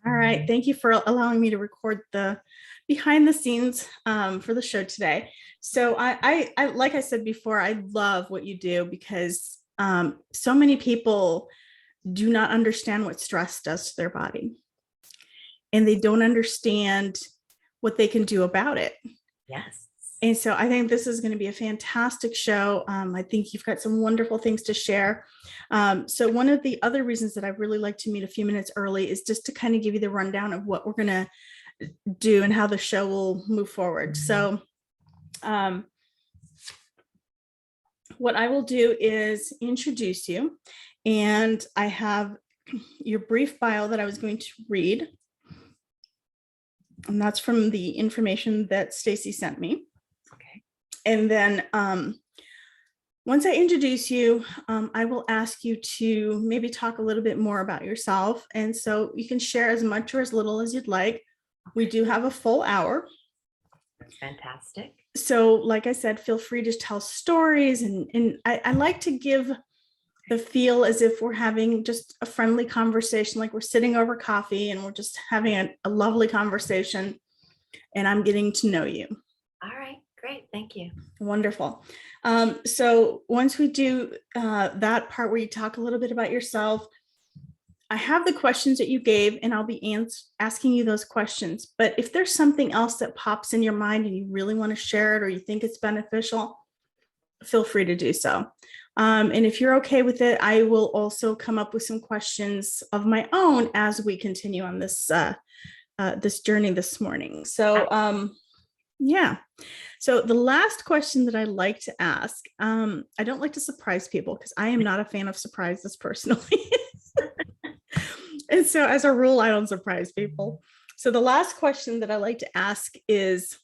All right. Thank you for allowing me to record the behind the scenes for the show today. So like I said before, I love what you do because so many people do not understand what stress does to their body, and they don't understand what they can do about it. Yes. And so I think this is going to be a fantastic show. I think you've got some wonderful things to share. So one of the other reasons that I really like to meet a few minutes early is just to kind of give you the rundown of what we're going to do and how the show will move forward. So what I will do is introduce you, and I have your brief bio that I was going to read. And that's from the information that Stacy sent me. Okay. And then once I introduce you, I will ask you to maybe talk a little bit more about yourself. And so you can share as much or as little as you'd like. We do have a full hour. That's fantastic. So like I said, feel free to tell stories. And I like to give the feel as if we're having just a friendly conversation, like we're sitting over coffee and we're just having a lovely conversation, and I'm getting to know you. All right, great. Thank you. Wonderful. So once we do that part where you talk a little bit about yourself, I have the questions that you gave, and I'll be asking you those questions. But if there's something else that pops in your mind and you really want to share it, or you think it's beneficial, feel free to do so. And if you're okay with it, I will also come up with some questions of my own as we continue on this this journey this morning. So yeah. So the last question that I like to ask, I don't like to surprise people because I am not a fan of surprises personally. And so as a rule, I don't surprise people. So the last question that I like to ask is,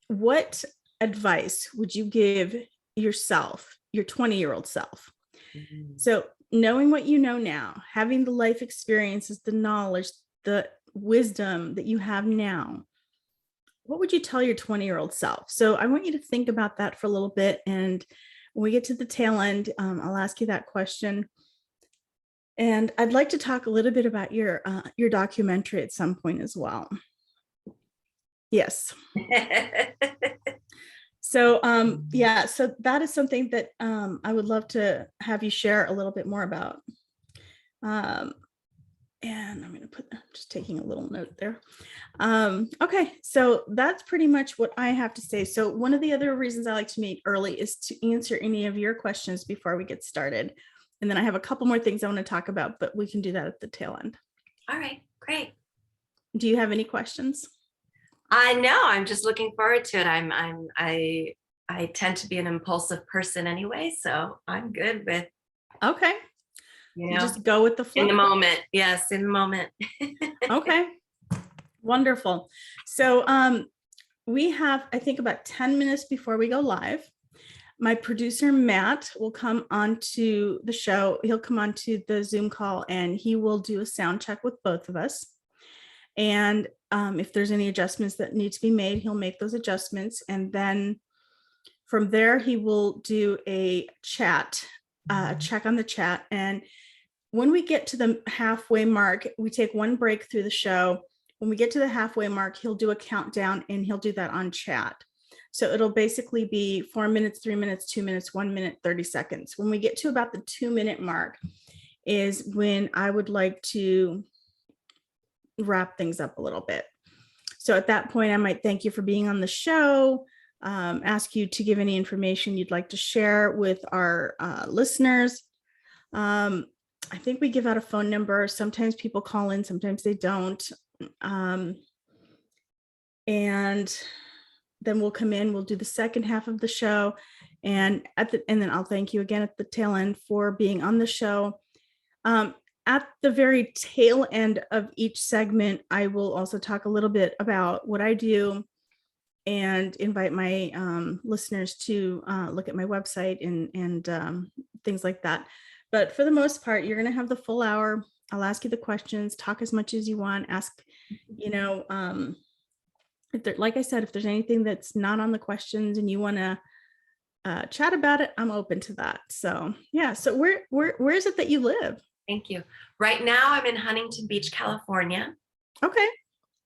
what advice would you give yourself, your 20-year-old self? Mm-hmm. So knowing what you know now, having the life experiences, the knowledge, the wisdom that you have now, what would you tell your 20-year-old self? So I want you to think about that for a little bit. And when we get to the tail end, I'll ask you that question. And I'd like to talk a little bit about your documentary at some point as well. Yes. So yeah, so that is something that I would love to have you share a little bit more about. And I'm just taking a little note there. Okay, so that's pretty much what I have to say. So one of the other reasons I like to meet early is to answer any of your questions before we get started. And then I have a couple more things I want to talk about, but we can do that at the tail end. All right, great. Do you have any questions? I know. I'm just looking forward to it. I tend to be an impulsive person anyway, so I'm good with. Okay. You just go with the flow. In the moment. Yes, in the moment. Okay. Wonderful. So we have, I think, about 10 minutes before we go live. My producer, Matt, will come onto the show. He'll come onto the Zoom call and he will do a sound check with both of us. And if there's any adjustments that need to be made, he'll make those adjustments. And then from there, he will do a chat, check on the chat. And when we get to the halfway mark, we take one break through the show. When we get to the halfway mark, he'll do a countdown and he'll do that on chat. So it'll basically be 4 minutes, 3 minutes, 2 minutes, 1 minute, 30 seconds. When we get to about the 2-minute mark is when I would like to wrap things up a little bit. So at that point, I might thank you for being on the show, ask you to give any information you'd like to share with our listeners. I think we give out a phone number. Sometimes people call in, sometimes they don't. And then we'll come in, we'll do the second half of the show. And then I'll thank you again at the tail end for being on the show. At the very tail end of each segment, I will also talk a little bit about what I do and invite my listeners to look at my website and things like that. But for the most part, you're going to have the full hour. I'll ask you the questions, talk as much as you want, ask, if there, like I said, if there's anything that's not on the questions and you want to chat about it, I'm open to that. So yeah. So where is it that you live? Thank you. Right now, I'm in Huntington Beach, California, Okay.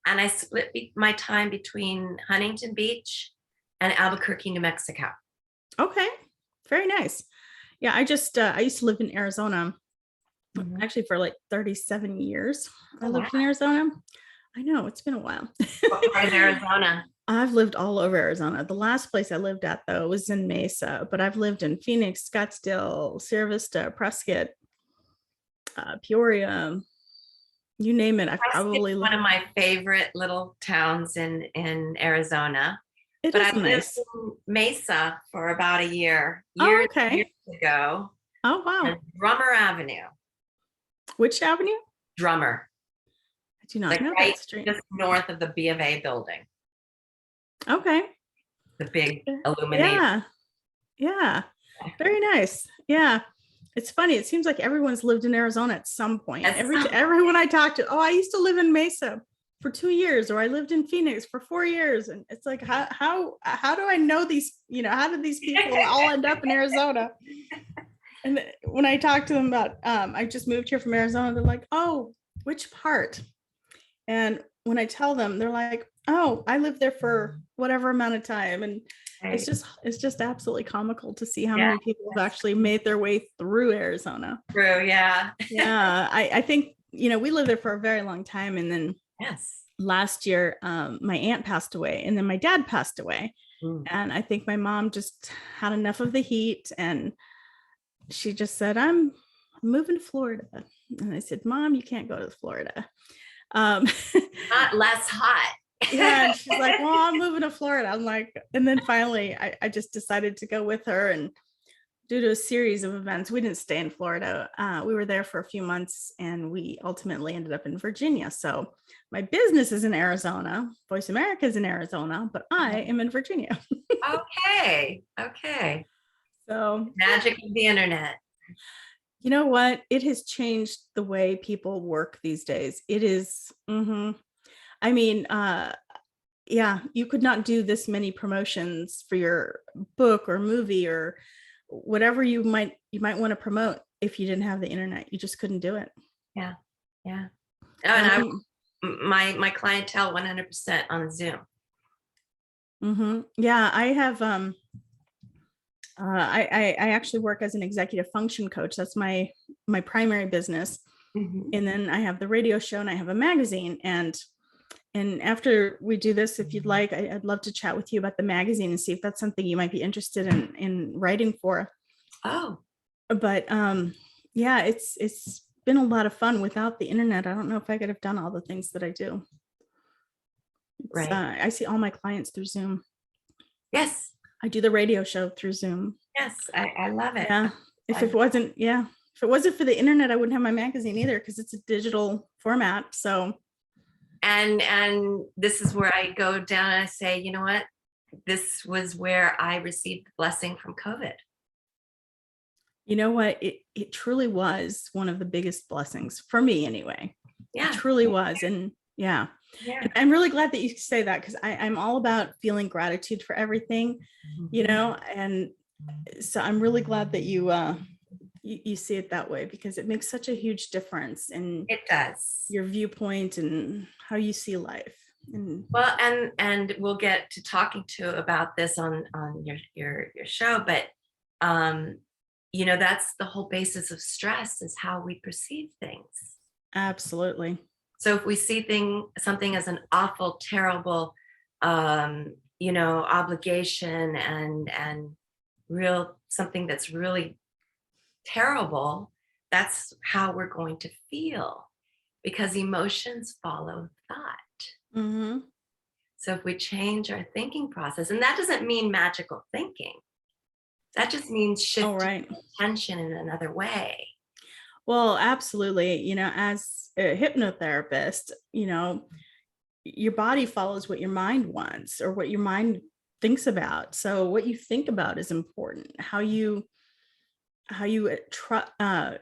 and I split my time between Huntington Beach and Albuquerque, New Mexico. Okay. Very nice. Yeah, I used to live in Arizona Mhm. actually for like 37 years. I Oh, wow. lived in Arizona. I know it's been a while. What part of Arizona? I've lived all over Arizona. The last place I lived at though was in Mesa, but I've lived in Phoenix, Scottsdale, Sierra Vista, Prescott, Peoria, you name it. I've Prescott's probably one of my favorite little towns in Arizona. it But I is lived nice. in Mesa for about a Oh, years okay. ago, Oh, wow. on Drummer Avenue. Which avenue? Drummer, I do not like know right that street. just north of the B of A building, Okay. the big illuminated. Yeah. Yeah. Very nice. Yeah. It's funny. It seems like everyone's lived in Arizona at some point. Everyone I talk to, oh, I used to live in Mesa for 2 years, or I lived in Phoenix for 4 years. And it's like, how do I know these, how did these people all end up in Arizona? And when I talk to them about, I just moved here from Arizona, they're like, oh, which part? And when I tell them, they're like, oh, I lived there for whatever amount of time. And Right. it's just absolutely comical to see how Yeah. many people have actually made their way through Arizona. True, yeah. Yeah, I think, we lived there for a very long time. And then Yes. last year, my aunt passed away, and then my dad passed away. Mm. And I think my mom just had enough of the heat, and she just said, I'm moving to Florida. And I said, Mom, you can't go to Florida. Not less hot. Yeah, and she's like, well, I'm moving to Florida. I'm like, and then finally I just decided to go with her, and due to a series of events, we didn't stay in Florida. We were there for a few months, and we ultimately ended up in Virginia. So my business is in Arizona, Voice America is in Arizona, but I am in Virginia. Okay. Okay. So Magic of the internet. you know what? It has changed the way people work these days. It is, I mean, yeah, you could not do this many promotions for your book or movie or whatever you might want to promote if you didn't have the internet. You just couldn't do it. Yeah. Yeah. Oh, and Um, my clientele 100% on Zoom. yeah, I have I actually work as an executive function coach. That's my primary business. Mhm. And then I have the radio show, and I have a magazine. And after we do this, if you'd like, I'd love to chat with you about the magazine and see if that's something you might be interested in writing for. Oh, But yeah, it's been a lot of fun. Without the internet, I don't know if I could have done all the things that I do. right. I see all my clients through Zoom. Yes. I do the radio show through Zoom. Yes. I love it. Yeah. If it wasn't for the internet, I wouldn't have my magazine either, because it's a digital format. So And this is where I go down and I say, you know what? This was where I received the blessing from COVID. you know what? It truly was one of the biggest blessings for me anyway. Yeah. It truly was. And yeah. Yeah. And I'm really glad that you say that, because I'm all about feeling gratitude for everything, and so I'm really glad that you see it that way, because it makes such a huge difference in It does. your viewpoint and how you see life. And Well, and we'll get to talking to about this on your show, but that's the whole basis of stress, is how we perceive things. absolutely. So if we see something as an awful, terrible, obligation and real something that's really terrible, that's how we're going to feel, because emotions follow thought. Mm-hmm. So if we change our thinking process, and that doesn't mean magical thinking, that just means shifting right. attention in another way. Well, absolutely. As a hypnotherapist, your body follows what your mind wants, or what your mind thinks about. So what you think about is important. How you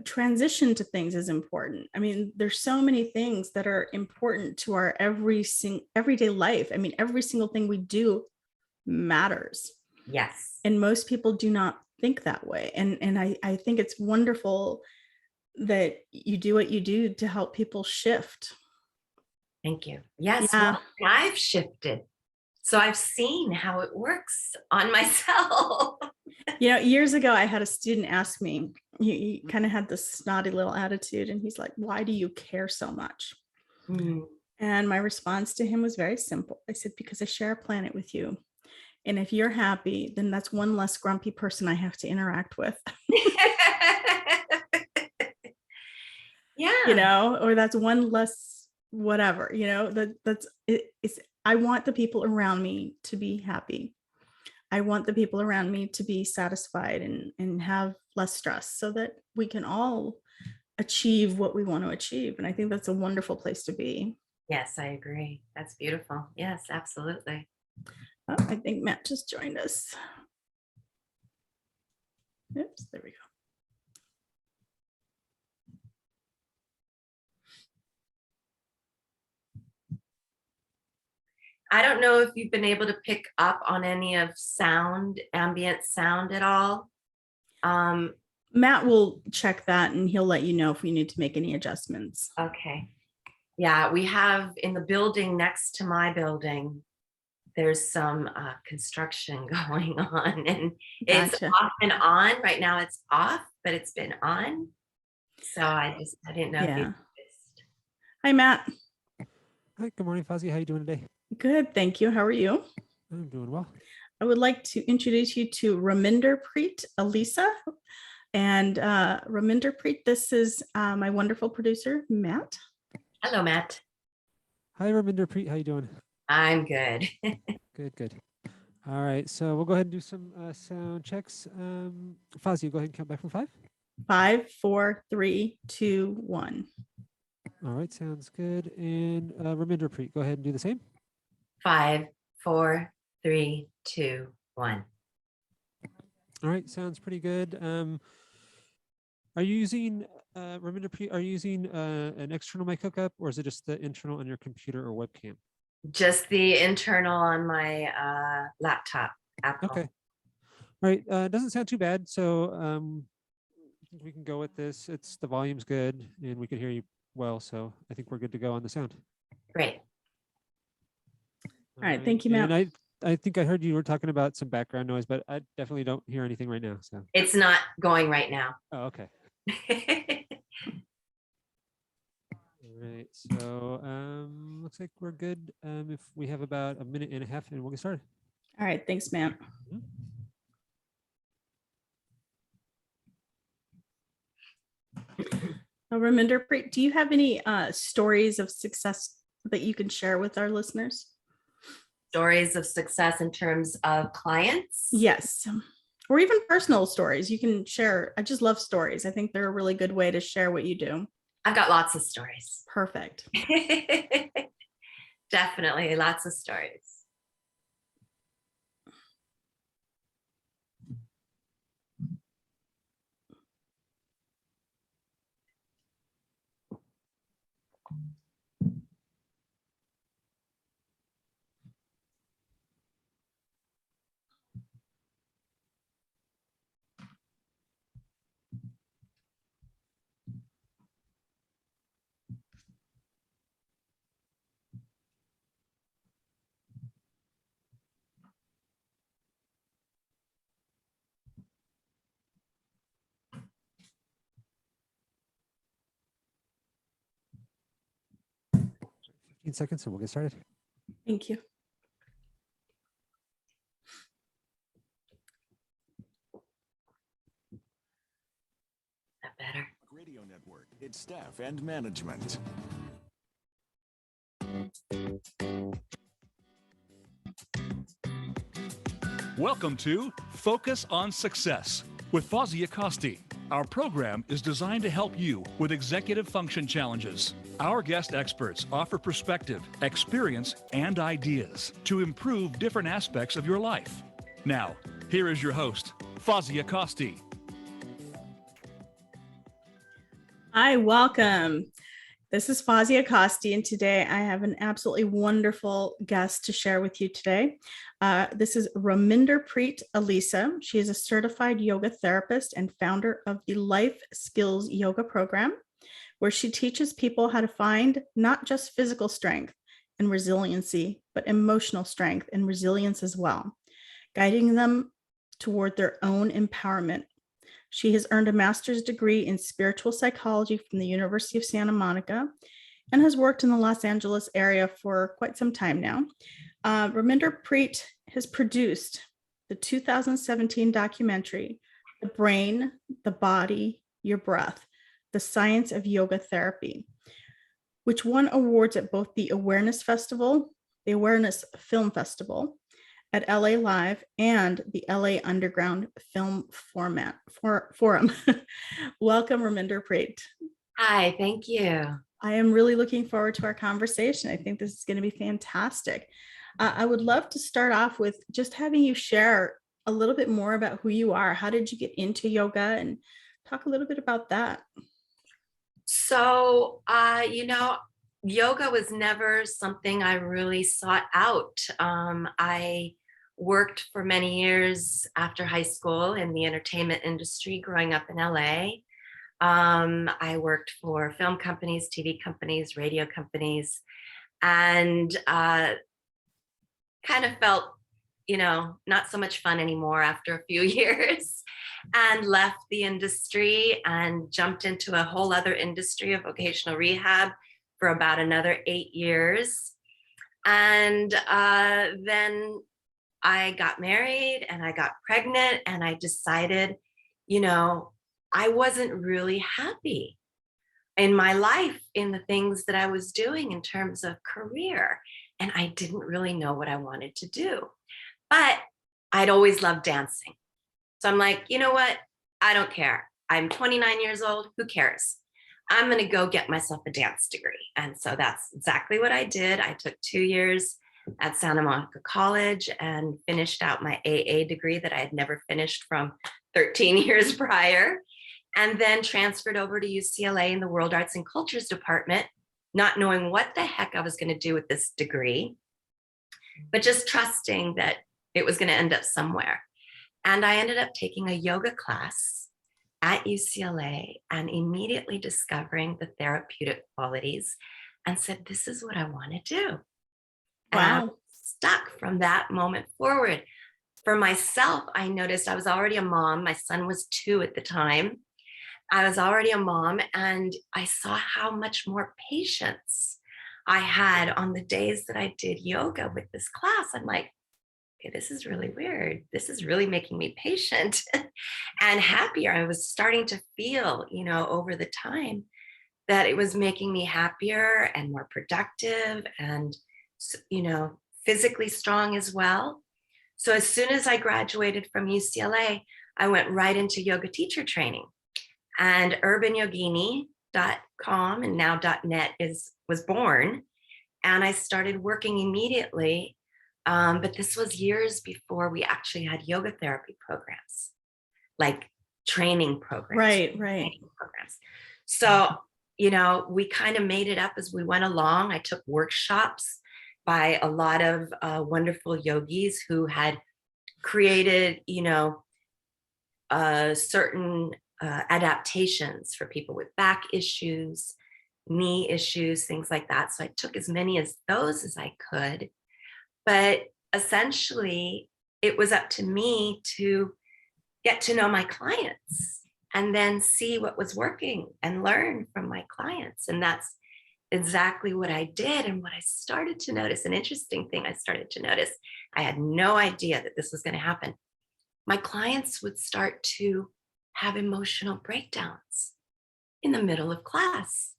transition to things is important. I mean, there's so many things that are important to our everyday life. I mean, every single thing we do matters. Yes. And most people do not think that way. And I think it's wonderful that you do what you do to help people shift. Thank you. Yes, Yeah. well, I've shifted. So I've seen how it works on myself. Years ago, I had a student ask me, he kind of had this snotty little attitude, and he's like, why do you care so much? Mm. And my response to him was very simple. I said, because I share a planet with you. And if you're happy, then that's one less grumpy person I have to interact with. Yeah. Or that's one less whatever, that's it. I want the people around me to be happy. I want the people around me to be satisfied and have less stress so that we can all achieve what we want to achieve. And I think that's a wonderful place to be. Yes, I agree. That's beautiful. Yes, absolutely. Oh, I think Matt just joined us. Oops, there we go. I don't know if you've been able to pick up on any of ambient sound at all. Matt will check that and he'll let you know if we need to make any adjustments. Okay. Yeah, we have in the building next to my building, there's some construction going on, and it's Gotcha. off and on. Right now it's off, but it's been on. So I didn't know if you Yeah. noticed. Hi, Matt. Hi, good morning, Fozzie. How you doing today? Good, thank you. How are you? I'm doing well. I would like to introduce you to Raminderpreet Elisa. And Raminderpreet, this is my wonderful producer, Matt. Hello, Matt. Hi, Raminderpreet. How you doing? I'm good. Good. All right, so we'll go ahead and do some sound checks. Fozzie, go ahead and count back from 5. 5, 4, 3, 2, 1. All right, sounds good. And Raminderpreet, go ahead and do the same. 5, 4, 3, 2, 1. All right, sounds pretty good. Are you using Raminderpreet? Are you using an external mic hookup, or is it just the internal on your computer or webcam? Just the internal on my laptop. Apple. Okay. All right. Doesn't sound too bad. So I think we can go with this. The volume's good, and we can hear you well. So I think we're good to go on the sound. Great. All right. Thank you, Matt. And I think I heard you were talking about some background noise, but I definitely don't hear anything right now. So It's not going right now. oh, okay. All right. So looks like we're good. If we have about a minute and a half, and we'll get started. All right. Thanks, Matt. Raminderpreet, do you have any stories of success that you can share with our listeners? Stories of success in terms of clients? Yes. Or even personal stories you can share. I just love stories. I think they're a really good way to share what you do. I've got lots of stories. Perfect. Definitely lots of stories. Seconds, so we'll get started. Thank you. That better. Radio Network, its staff and management. Welcome to Focus on Success with Fozzie Acosti. Our program is designed to help you with executive function challenges. Our guest experts offer perspective, experience, and ideas to improve different aspects of your life. Now, here is your host, Fozzie Acosti. Hi, welcome. This is Fazia Costi, and today I have an absolutely wonderful guest to share with you today. This is Raminderpreet Elisa. She is a certified yoga therapist and founder of the Life Skills Yoga program, where she teaches people how to find not just physical strength and resiliency, but emotional strength and resilience as well, guiding them toward their own empowerment. She has earned a master's degree in spiritual psychology from the University of Santa Monica and has worked in the Los Angeles area for quite some time now. Raminderpreet has produced the 2017 documentary, The Brain, the Body, Your Breath, The Science of Yoga Therapy, which won awards at both the Awareness Festival, the Awareness Film Festival, at LA Live, and the LA Underground Film Forum. Welcome, Raminderpreet. Hi, thank you. I am really looking forward to our conversation. I think this is going to be fantastic. I would love to start off with just having you share a little bit more about who you are. How did you get into yoga, and talk a little bit about that? So, yoga was never something I really sought out. I worked for many years after high school in the entertainment industry growing up in LA. I worked for film companies, TV companies, radio companies, and kind of felt, not so much fun anymore after a few years, and left the industry and jumped into a whole other industry of vocational rehab for about another 8 years. And then I got married and I got pregnant, and I decided, I wasn't really happy in my life in the things that I was doing in terms of career. And I didn't really know what I wanted to do, but I'd always loved dancing. So I'm like, you know what? I don't care. I'm 29 years old. Who cares? I'm going to go get myself a dance degree. And so that's exactly what I did. I took 2 years at Santa Monica College and finished out my AA degree that I had never finished from 13 years prior, and then transferred over to UCLA in the World Arts and Cultures department, not knowing what the heck I was going to do with this degree, but just trusting that it was going to end up somewhere. And I ended up taking a yoga class at UCLA and immediately discovering the therapeutic qualities, and said, this is what I want to do. And I was stuck from that moment forward. For myself, I noticed I was already a mom. My son was 2 at the time. I was already a mom, and I saw how much more patience I had on the days that I did yoga with this class. I'm like, okay, this is really weird. This is really making me patient and happier. I was starting to feel, over the time, that it was making me happier and more productive and, physically strong as well. So as soon as I graduated from UCLA, I went right into yoga teacher training, and urbanyogini.com and now .net was born. And I started working immediately. But this was years before we actually had yoga therapy programs, like training programs. Right. Training programs. So, we kind of made it up as we went along. I took workshops by a lot of wonderful yogis who had created, certain adaptations for people with back issues, knee issues, things like that. So I took as many as those as I could. But essentially, it was up to me to get to know my clients and then see what was working and learn from my clients. And that's exactly what I did. And what I started to notice, an interesting thing I started to notice, I had no idea that this was going to happen. My clients would start to have emotional breakdowns in the middle of class.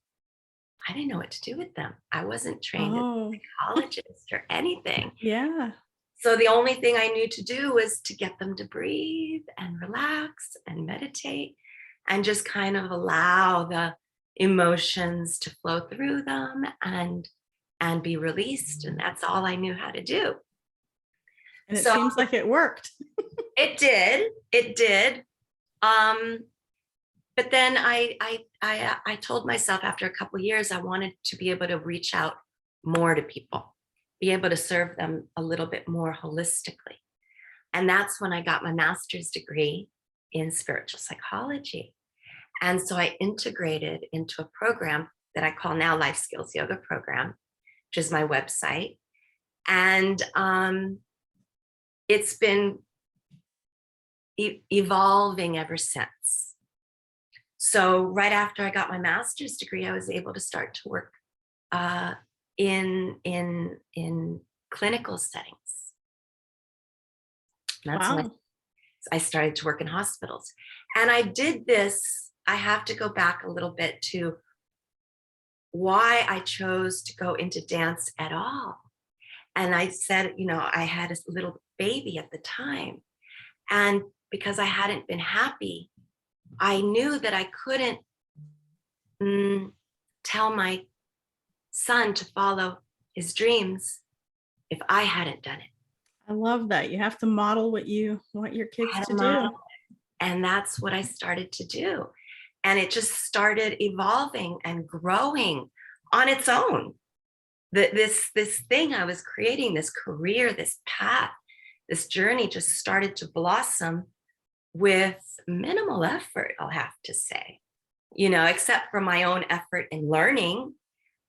I didn't know what to do with them. I wasn't trained as a psychologist or anything. Yeah. So the only thing I knew to do was to get them to breathe and relax and meditate and just kind of allow the emotions to flow through them and be released. And that's all I knew how to do. And it seems like it worked. It did. but then I told myself after a couple years, I wanted to be able to reach out more to people, be able to serve them a little bit more holistically. And that's when I got my master's degree in spiritual psychology. And so I integrated into a program that I call now Life Skills Yoga Program, which is my website. And it's been evolving ever since. So right after I got my master's degree, I was able to start to work in clinical settings. And that's when I started to work in hospitals. And I did this, I have to go back a little bit to why I chose to go into dance at all. And I said, you know, I had a little baby at the time. And because I hadn't been happy, I knew that I couldn't tell my son to follow his dreams if I hadn't done it. I love that. You have to model what you want your kids to do. And that's what I started to do. And it just started evolving and growing on its own. This thing I was creating, this career, this path, this journey just started to blossom with minimal effort, I'll have to say, you know, except for my own effort in learning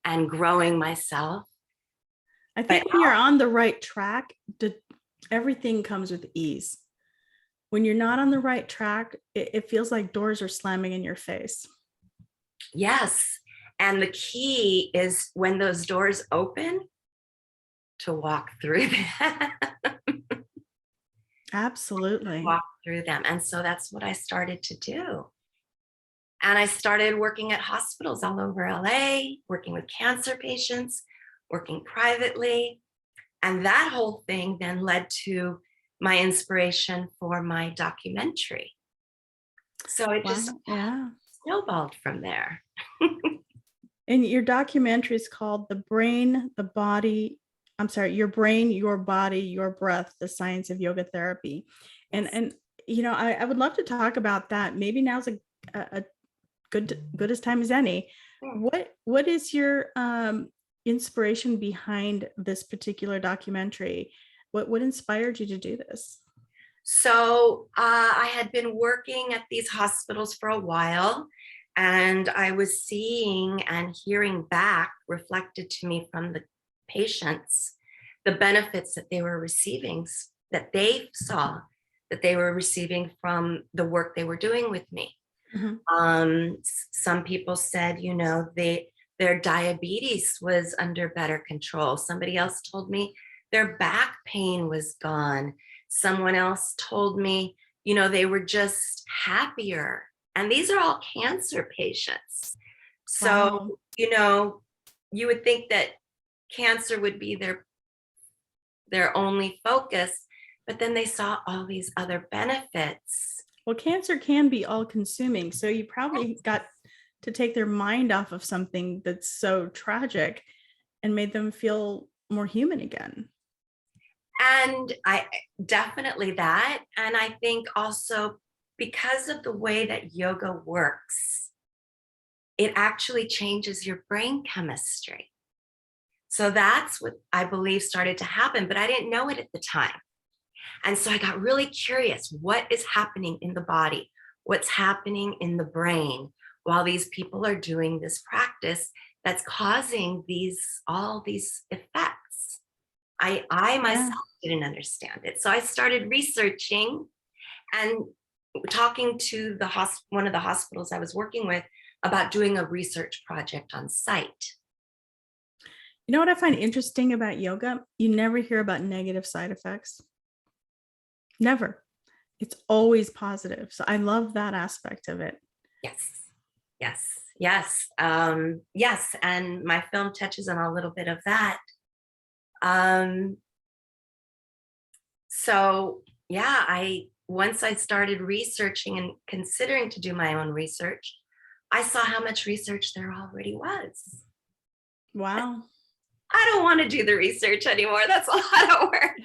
and growing myself. I think when you're on the right track, everything comes with ease. When you're not on the right track, it feels like doors are slamming in your face. Yes. And the key is when those doors open, to walk through them. Absolutely. Walk through them. And so that's what I started to do. And I started working at hospitals all over LA, working with cancer patients, working privately. And that whole thing then led to my inspiration for my documentary. So it just snowballed from there. And your documentary is called Your Brain, Your Body, Your Breath, The Science of Yoga Therapy. And you know, I would love to talk about that. Maybe now's a good as time as any. What is your inspiration behind this particular documentary? What inspired you to do this? So I had been working at these hospitals for a while, and I was seeing and hearing back reflected to me from the patients, the benefits that they were receiving, that they saw that they were receiving from the work they were doing with me. Mm-hmm. Some people said, you know, their diabetes was under better control. Somebody else told me their back pain was gone. Someone else told me, you know, they were just happier. And these are all cancer patients. So, you know, you would think that cancer would be their only focus, but then they saw all these other benefits. Well, cancer can be all consuming. So you probably got to take their mind off of something that's so tragic and made them feel more human again. And I definitely that. And I think also because of the way that yoga works, it actually changes your brain chemistry. So that's what I believe started to happen, but I didn't know it at the time. And so I got really curious, what is happening in the body? What's happening in the brain while these people are doing this practice that's causing all these effects? I myself didn't understand it. So I started researching and talking to one of the hospitals I was working with about doing a research project on site. You know what I find interesting about yoga? You never hear about negative side effects. Never. It's always positive. So I love that aspect of it. Yes. And my film touches on a little bit of that. So yeah, once I started researching and considering to do my own research, I saw how much research there already was. Wow. I don't want to do the research anymore. That's a lot of work.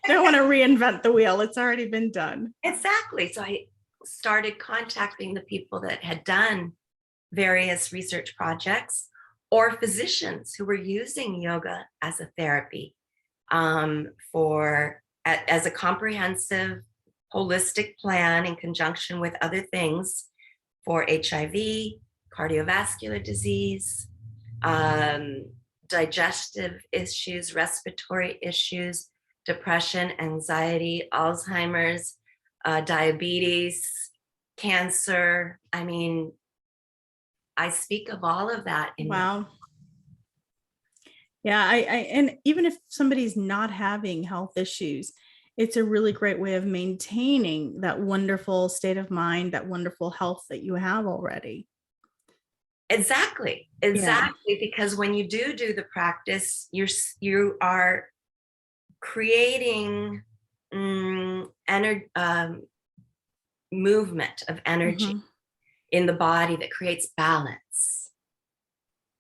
Don't want to reinvent the wheel. It's already been done. Exactly. So I started contacting the people that had done various research projects or physicians who were using yoga as a therapy as a comprehensive, holistic plan in conjunction with other things for HIV, cardiovascular disease, digestive issues, respiratory issues, depression, anxiety, Alzheimer's, diabetes, cancer. I mean, I speak of all of that in Wow. Yeah, and even if somebody's not having health issues, it's a really great way of maintaining that wonderful state of mind, that wonderful health that you have already. Exactly, because when you do the practice, you are creating movement of energy in the body that creates balance,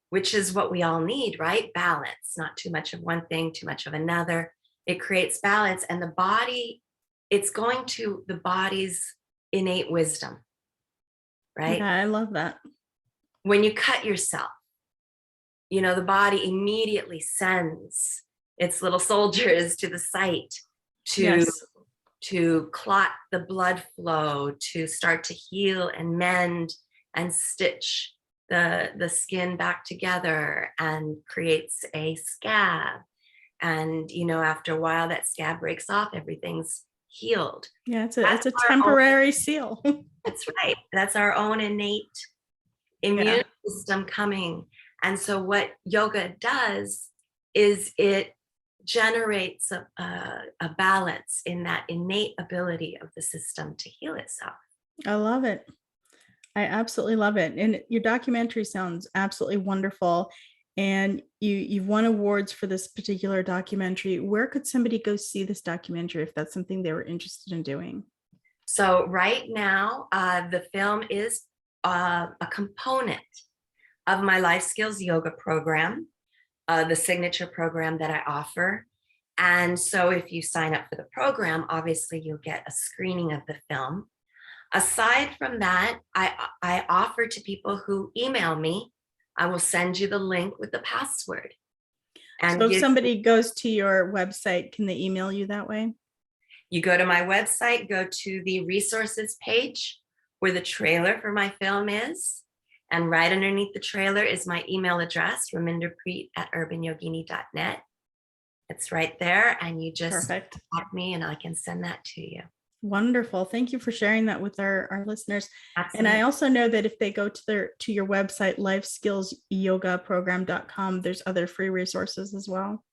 which is what we all need, right? Balance, not too much of one thing, too much of another. It creates balance, and the body, it's going to the body's innate wisdom, right? Yeah, I love that. When you cut yourself, the body immediately sends its little soldiers to the site to clot the blood flow, to start to heal and mend and stitch the skin back together, and creates a scab. And after a while, that scab breaks off, everything's healed. Yeah, it's a temporary seal. That's right. That's our own innate immune system coming. And so what yoga does is it generates a balance in that innate ability of the system to heal itself. I love it. I absolutely love it. And your documentary sounds absolutely wonderful. And you've won awards for this particular documentary. Where could somebody go see this documentary if that's something they were interested in doing? So right now, the film is a component of my Life Skills Yoga program, the signature program that I offer. And so if you sign up for the program, obviously you'll get a screening of the film. Aside from that, I offer to people who email me, I will send you the link with the password. And so if somebody goes to your website, can they email you that way? You go to my website, go to the resources page where the trailer for my film is. And right underneath the trailer is my email address, raminderpreet@urbanyogini.net. It's right there. And you just contact me and I can send that to you. Wonderful. Thank you for sharing that with our listeners. Absolutely. And I also know that if they go to your website, lifeskillsyogaprogram.com, there's other free resources as well.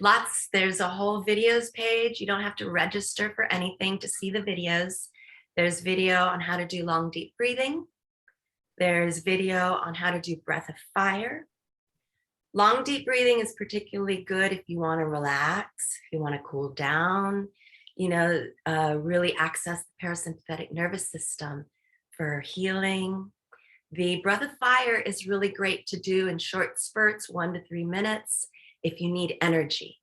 Lots. There's a whole videos page. You don't have to register for anything to see the videos. There's video on how to do long, deep breathing. There's video on how to do breath of fire. Long, deep breathing is particularly good if you want to relax, if you want to cool down, really access the parasympathetic nervous system for healing. The breath of fire is really great to do in short spurts, 1 to 3 minutes, if you need energy,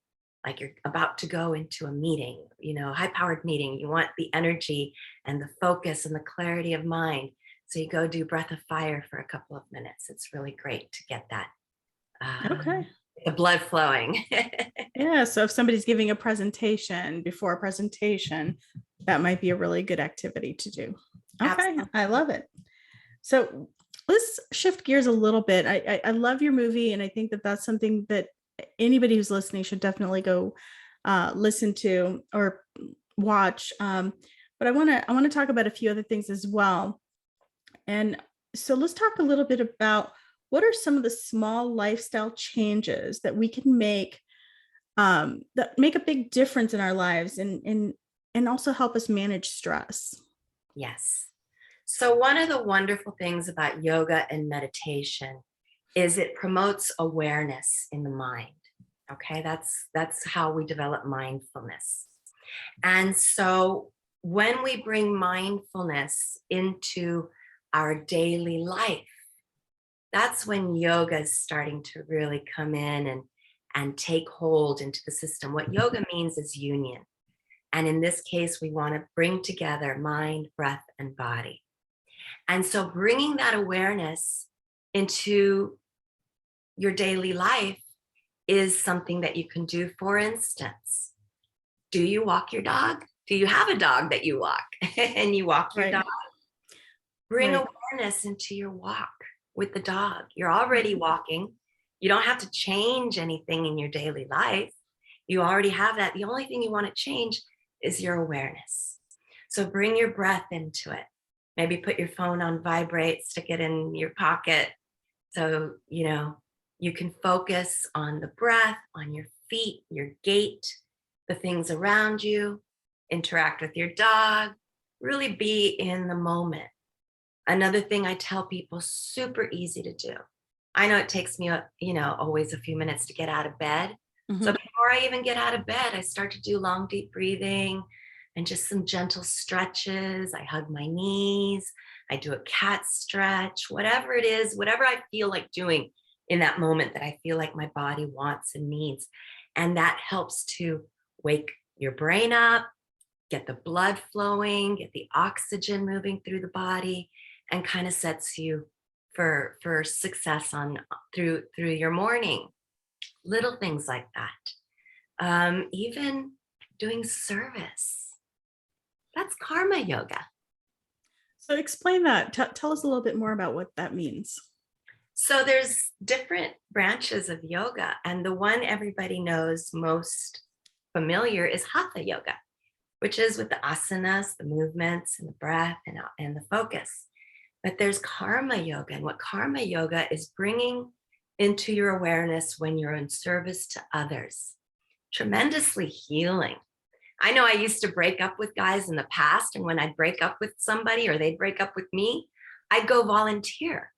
like you're about to go into a meeting, high-powered meeting. You want the energy and the focus and the clarity of mind. So you go do breath of fire for a couple of minutes. It's really great to get that. The blood flowing. Yeah. So if somebody's giving a presentation before a presentation, that might be a really good activity to do. Okay. Absolutely. I love it. So let's shift gears a little bit. I love your movie. And I think that that's something that anybody who's listening should definitely go listen to or watch. But I want to talk about a few other things as well. And so let's talk a little bit about what are some of the small lifestyle changes that we can make that make a big difference in our lives and also help us manage stress. Yes. So one of the wonderful things about yoga and meditation is it promotes awareness in the mind. Okay, that's how we develop mindfulness. And so when we bring mindfulness into our daily life, that's when yoga is starting to really come in and take hold into the system. What yoga means is union. And in this case, we want to bring together mind, breath, and body. And so bringing that awareness into your daily life is something that you can do. For instance, do you walk your dog? Do you have a dog that you walk and you walk your Right. dog? Bring Right. awareness into your walk with the dog. You're already walking. You don't have to change anything in your daily life. You already have that. The only thing you want to change is your awareness. So bring your breath into it. Maybe put your phone on vibrate, stick it in your pocket. So, you can focus on the breath, on your feet, your gait, the things around you, interact with your dog, really be in the moment. Another thing I tell people, super easy to do. I know it takes me, always a few minutes to get out of bed. Mhm. So before I even get out of bed, I start to do long, deep breathing and just some gentle stretches. I hug my knees. I do a cat stretch, whatever it is, whatever I feel like doing in that moment that I feel like my body wants and needs. And that helps to wake your brain up, get the blood flowing, get the oxygen moving through the body, and kind of sets you for success through your morning. Little things like that. Even doing service. That's karma yoga. So explain that. Tell us a little bit more about what that means. So there's different branches of yoga, and the one everybody knows most familiar is hatha yoga, which is with the asanas, the movements, and the breath, and the focus. But there's karma yoga, and what karma yoga is bringing into your awareness when you're in service to others. Tremendously healing. I know I used to break up with guys in the past, and when I'd break up with somebody or they'd break up with me, I'd go volunteer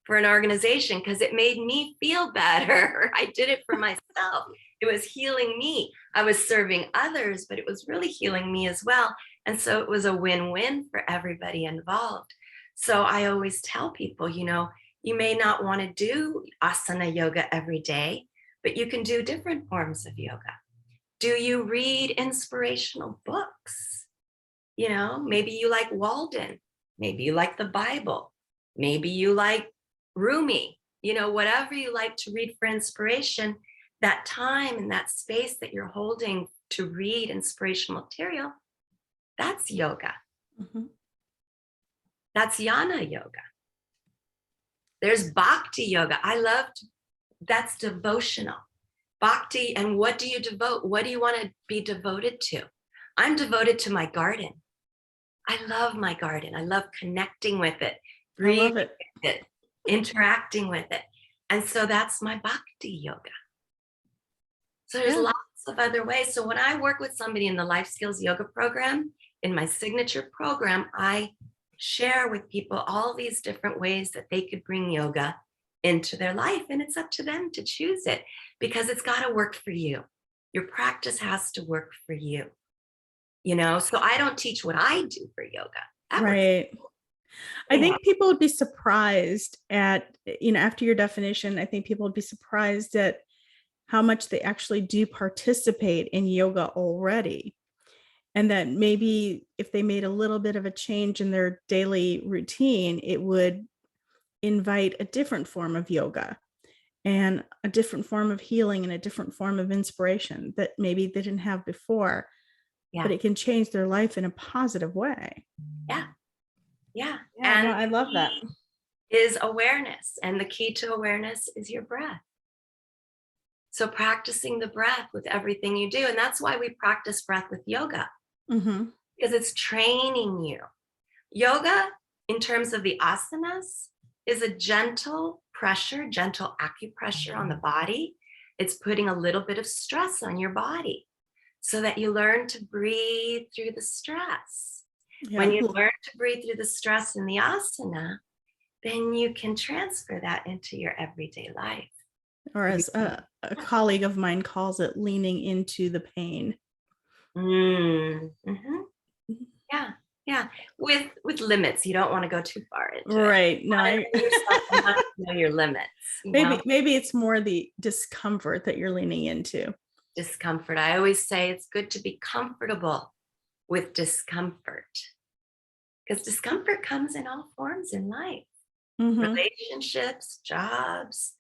for an organization because it made me feel better. I did it for myself. It was healing me. I was serving others, but it was really healing me as well. And so it was a win-win for everybody involved. So I always tell people, you may not want to do asana yoga every day, but you can do different forms of yoga. Do you read inspirational books? Maybe you like Walden. Maybe you like the Bible. Maybe you like Rumi. Whatever you like to read for inspiration, that time and that space that you're holding to read inspirational material, that's yoga. Mhm. That's yana yoga. There's bhakti yoga. That's devotional. Bhakti, and what do you devote? What do you want to be devoted to? I'm devoted to my garden. I love my garden. I love connecting with it, I love breathing it. with it, interacting with it. And so that's my bhakti yoga. So there's Yeah. lots of other ways. So when I work with somebody in the Life Skills Yoga program, in my signature program, I share with people all these different ways that they could bring yoga into their life. And it's up to them to choose it because it's got to work for you. Your practice has to work for you. So I don't teach what I do for yoga. That works. Right. I Yeah. think people would be surprised at, after your definition, I think people would be surprised at how much they actually do participate in yoga already. And that maybe if they made a little bit of a change in their daily routine, it would invite a different form of yoga and a different form of healing and a different form of inspiration that maybe they didn't have before, Yeah. but it can change their life in a positive way. Yeah. Yeah, And no, I love that. is awareness. And the key to awareness is your breath. So practicing the breath with everything you do. And that's why we practice breath with yoga, Mm-hmm. because it's training you. Yoga, in terms of the asanas, is a gentle pressure, gentle acupressure on the body. It's putting a little bit of stress on your body so that you learn to breathe through the stress. Yeah. When you learn to breathe through the stress in the asana, then you can transfer that into your everyday life. Or as a colleague of mine calls it, leaning into the pain. Mm-hmm. Yeah. With limits. You don't want to go too far into it. Right. No, You know your limits. maybe it's more the discomfort that you're leaning into. discomfort. I always say it's good to be comfortable with discomfort, because discomfort comes in all forms in life, Mhm. relationships, jobs,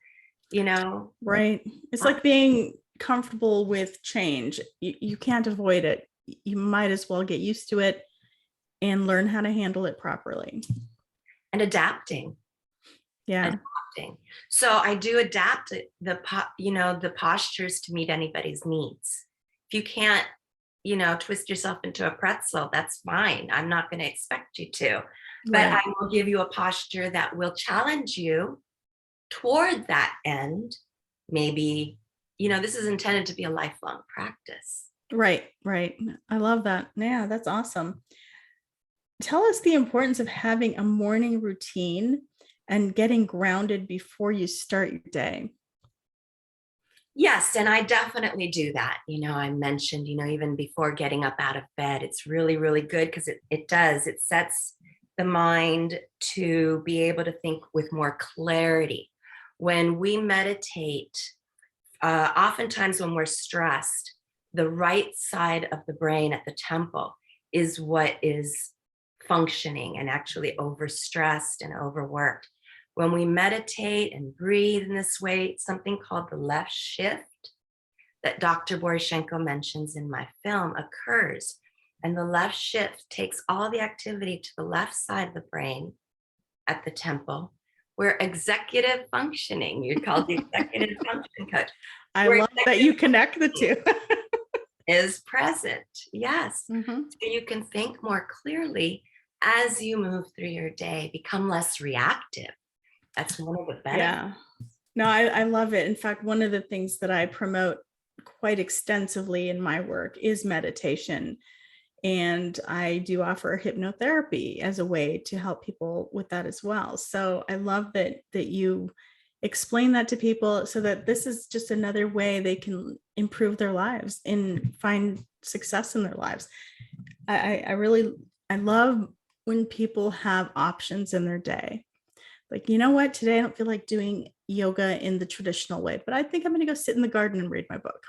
you know. Right. It's like being comfortable with change. You can't avoid it. You might as well get used to it and learn how to handle it properly. And adapting. Yeah. Adapting. So I do adapt the postures to meet anybody's needs. If you can't, twist yourself into a pretzel, that's fine. I'm not going to expect you to, but Right. I will give you a posture that will challenge you toward that end. Maybe, this is intended to be a lifelong practice. Right. Right. I love that. Yeah, that's awesome. Tell us the importance of having a morning routine and getting grounded before you start your day. Yes, and I definitely do that. I mentioned, even before getting up out of bed, it's really, really good because it sets the mind to be able to think with more clarity. When we meditate, oftentimes when we're stressed, the right side of the brain at the temple is what is functioning and actually overstressed and overworked. When we meditate and breathe in this way, something called the left shift that Dr. Borysenko mentions in my film occurs. And the left shift takes all the activity to the left side of the brain at the temple, where executive functioning, you'd call the executive function coach. I love that you connect the two. Is present. Yes. Mhm. So you can think more clearly as you move through your day, become less reactive. That's one of the benefits. Yeah. No, I love it. In fact, one of the things that I promote quite extensively in my work is meditation. And I do offer hypnotherapy as a way to help people with that as well. So I love that you explain that to people so that this is just another way they can improve their lives and find success in their lives. I love when people have options in their day. Like, you know what, today I don't feel like doing yoga in the traditional way, but I think I'm going to go sit in the garden and read my book.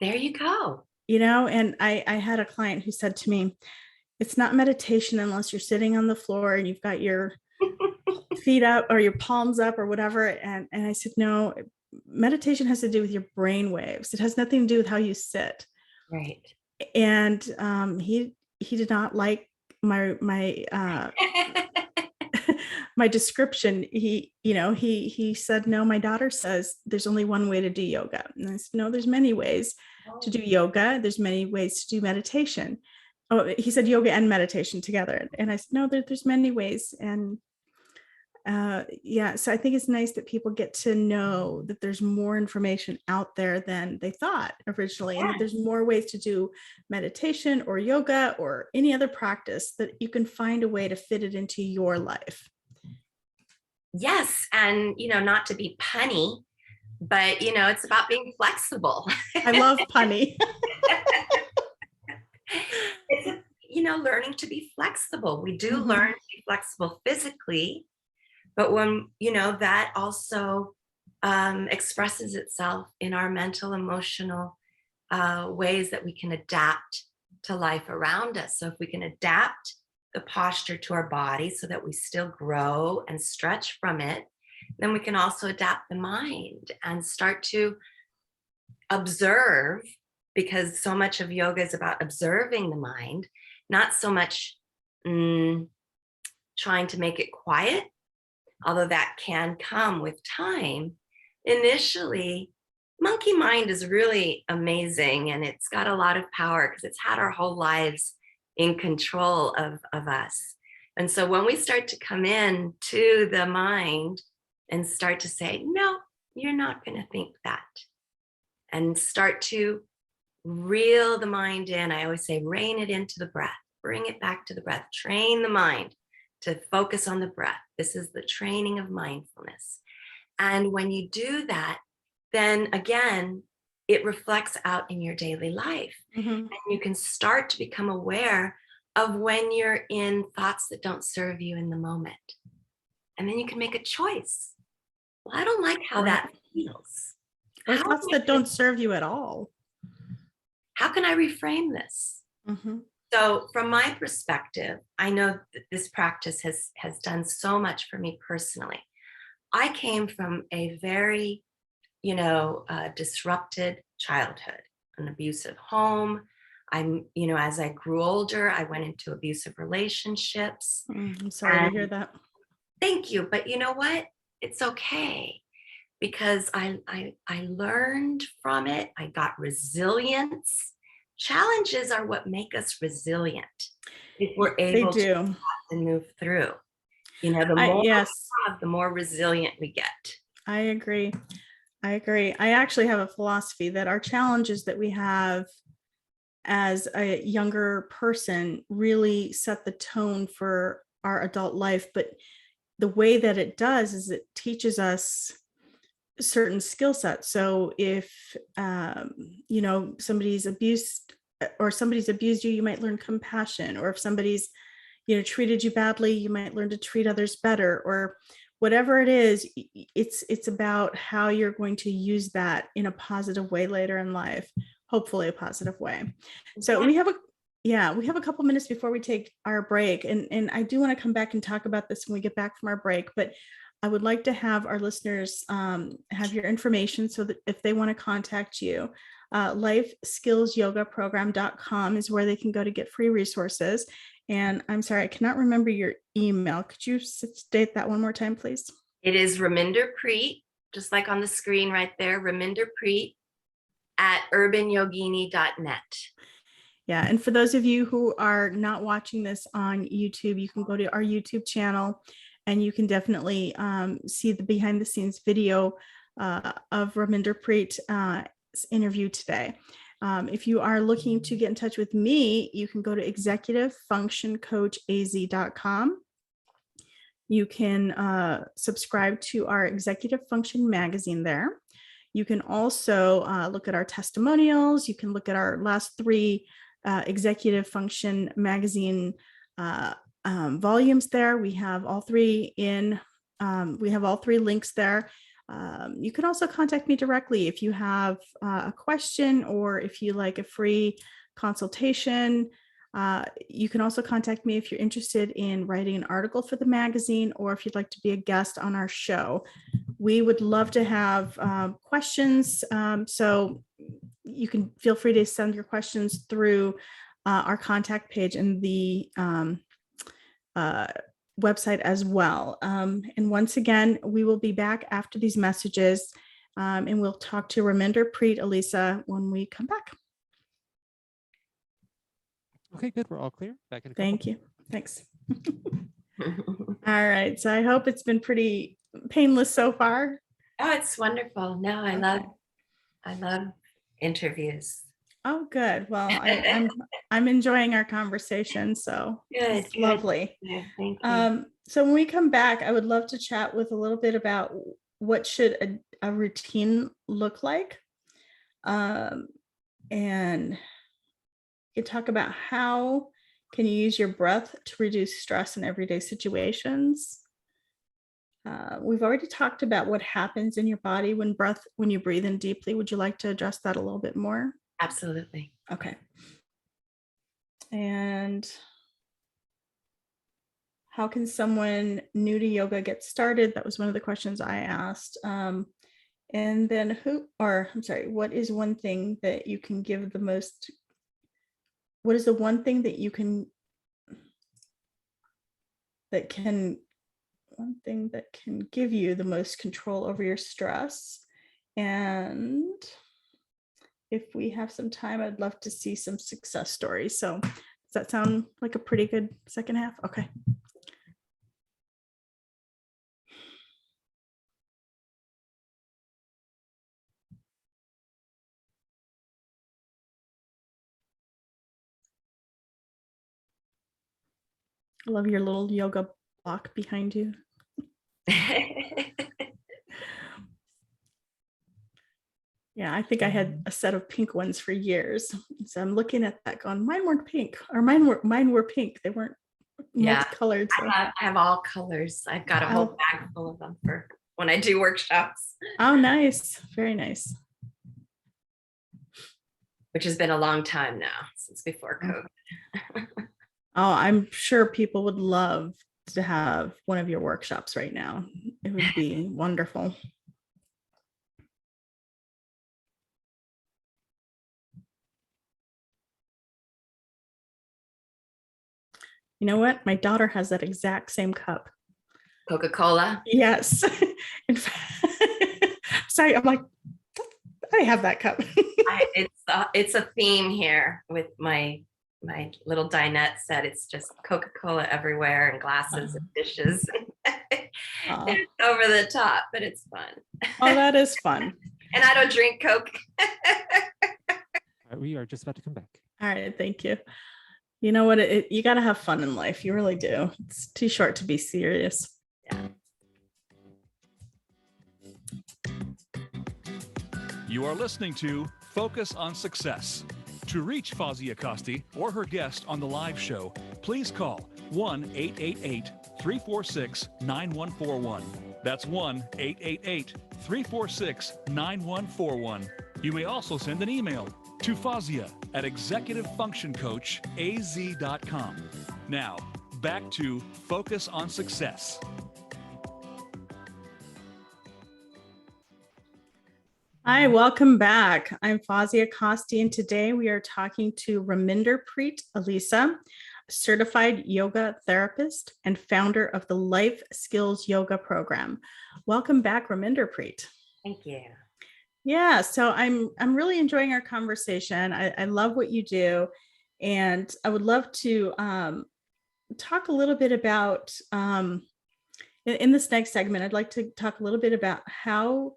There you go. And I had a client who said to me, it's not meditation unless you're sitting on the floor and you've got your feet up or your palms up or whatever. And I said, no, meditation has to do with your brain waves. It has nothing to do with how you sit. Right. And he did not like my my description. He said, no, my daughter says there's only one way to do yoga. And I said, no, there's many ways to do yoga. There's many ways to do meditation. Oh, he said yoga and meditation together. And I said, no, there's many ways. And so I think it's nice that people get to know that there's more information out there than they thought originally, and that there's more ways to do meditation or yoga or any other practice, that you can find a way to fit it into your life. Yes. And, not to be punny, but, it's about being flexible. I love punny. It's, learning to be flexible. We do learn to be flexible physically, but when, that also expresses itself in our mental, emotional ways that we can adapt to life around us. So if we can adapt the posture to our body so that we still grow and stretch from it, then we can also adapt the mind and start to observe, because so much of yoga is about observing the mind, not so much trying to make it quiet, although that can come with time. Initially, monkey mind is really amazing, and it's got a lot of power because it's had our whole lives in control of us. And so when we start to come in to the mind and start to say, no, you're not going to think that, and start to reel the mind in. I always say, rein it into the breath, bring it back to the breath, train the mind to focus on the breath. This is the training of mindfulness. And when you do that, then again, it reflects out in your daily life. And you can start to become aware of when you're in thoughts that don't serve you in the moment. And then you can make a choice. Well, I don't like how that feels. Or thoughts that don't serve you at all. how can I reframe this? Mhm. So from my perspective, I know that this practice has done so much for me personally. I came from a very, disrupted childhood, an abusive home. As I grew older, I went into abusive relationships. I'm sorry to hear that. Thank you. But you know what? It's okay because I learned from it. I got resilience. Challenges are what make us resilient if we're They able to do. move through. The more Yes, we have, the more resilient we get. I agree. I agree. I actually have a philosophy that our challenges that we have as a younger person really set the tone for our adult life. But the way that it does is it teaches us certain skill sets. So if somebody's abused you, you might learn compassion. Or if somebody's treated you badly, you might learn to treat others better. Or whatever it is, it's about how you're going to use that in a positive way later in life, hopefully a positive way. So we have a couple minutes before we take our break, and I do want to come back and talk about this when we get back from our break, but I would like to have our listeners have your information so that if they want to contact you, lifeskillsyogaprogram.com is where they can go to get free resources. And I'm sorry, I cannot remember your email. Could you state that one more time, please? It is Raminderpreet, just like on the screen right there, Raminderpreet at urbanyogini.net. Yeah, and for those of you who are not watching this on YouTube, you can go to our YouTube channel and you can definitely see the behind the scenes video of Raminderpreet's interview today. If you are looking to get in touch with me, you can go to executivefunctioncoachaz.com. You can subscribe to our Executive Function magazine there. You can also look at our testimonials. You can look at our last 3 Executive Function magazine volumes there. We have all 3 we have all 3 links there. You can also contact me directly if you have a question or if you like a free consultation. You can also contact me if you're interested in writing an article for the magazine or if you'd like to be a guest on our show. We would love to have questions. So you can feel free to send your questions through our contact page in the website as well. And once again, we will be back after these messages and we'll talk to Raminderpreet Elisa when we come back. Okay, good. We're all clear. Back in a couple. Thank you. Thanks. All right. So I hope it's been pretty painless so far. Oh, it's wonderful. No, I love interviews. Oh, good. Well, I'm enjoying our conversation. So Good, it's lovely. Yeah, thank you. So when we come back, I would love to chat with a little bit about what should a routine look like. And you talk about how can you use your breath to reduce stress in everyday situations. We've already talked about what happens in your body when you breathe in deeply. Would you like to address that a little bit more? Absolutely. Okay. And how can someone new to yoga get started? That was one of the questions I asked. And then what is one thing that you can give the most? What is the one thing that you can give you the most control over your stress? And if we have some time, I'd love to see some success stories. So does that sound like a pretty good second half? Okay. I love your little yoga block behind you. Yeah, I think I had a set of pink ones for years. So I'm looking at that going, mine weren't pink, or mine were pink. They weren't multicolored. So. I have all colors. I've got a whole bag full of them for when I do workshops. Oh, nice. Very nice. which has been a long time now, since before COVID. Oh, I'm sure people would love to have one of your workshops right now. It would be wonderful. You know what? My daughter has that exact same cup. Coca-Cola. Yes. In fact, sorry, I'm like, I have that cup. It's a theme here with my little dinette set. It's just Coca-Cola everywhere and glasses and dishes. Oh. It's over the top, but it's fun. Oh, that is fun. And I don't drink Coke. All right, we are just about to come back. All right, thank you. You know what? You got to have fun in life. You really do. It's too short to be serious. Yeah. You are listening to Focus on Success. To reach Fawzia Costi or her guest on the live show, please call 1-888-346-9141. That's 1-888-346-9141. You may also send an email to Fawzia at executivefunctioncoachaz.com. Now, back to Focus on Success. Hi, welcome back. I'm Fawzia Costi, and today we are talking to Raminderpreet Elisa, certified yoga therapist and founder of the Life Skills Yoga program. Welcome back, Raminderpreet. Thank you. Yeah, so I'm really enjoying our conversation. I love what you do, and I would love to talk a little bit about in this next segment. I'd like to talk a little bit about how.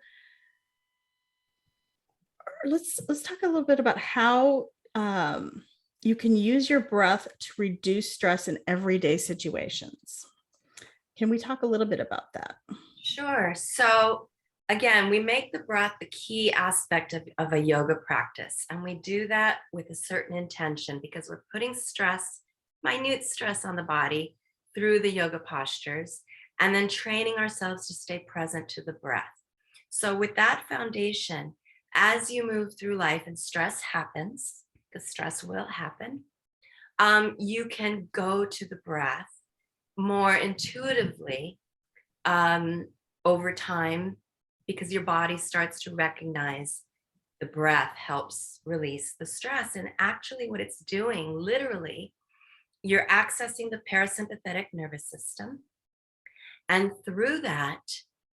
Let's talk a little bit about how you can use your breath to reduce stress in everyday situations. Can we talk a little bit about that? Sure. So again, we make the breath the key aspect of a yoga practice. And we do that with a certain intention because we're putting stress, minute stress on the body through the yoga postures, and then training ourselves to stay present to the breath. So with that foundation, as you move through life and stress happens, because stress will happen, you can go to the breath more intuitively over time, because your body starts to recognize the breath helps release the stress. And actually what it's doing, literally, you're accessing the parasympathetic nervous system. And through that,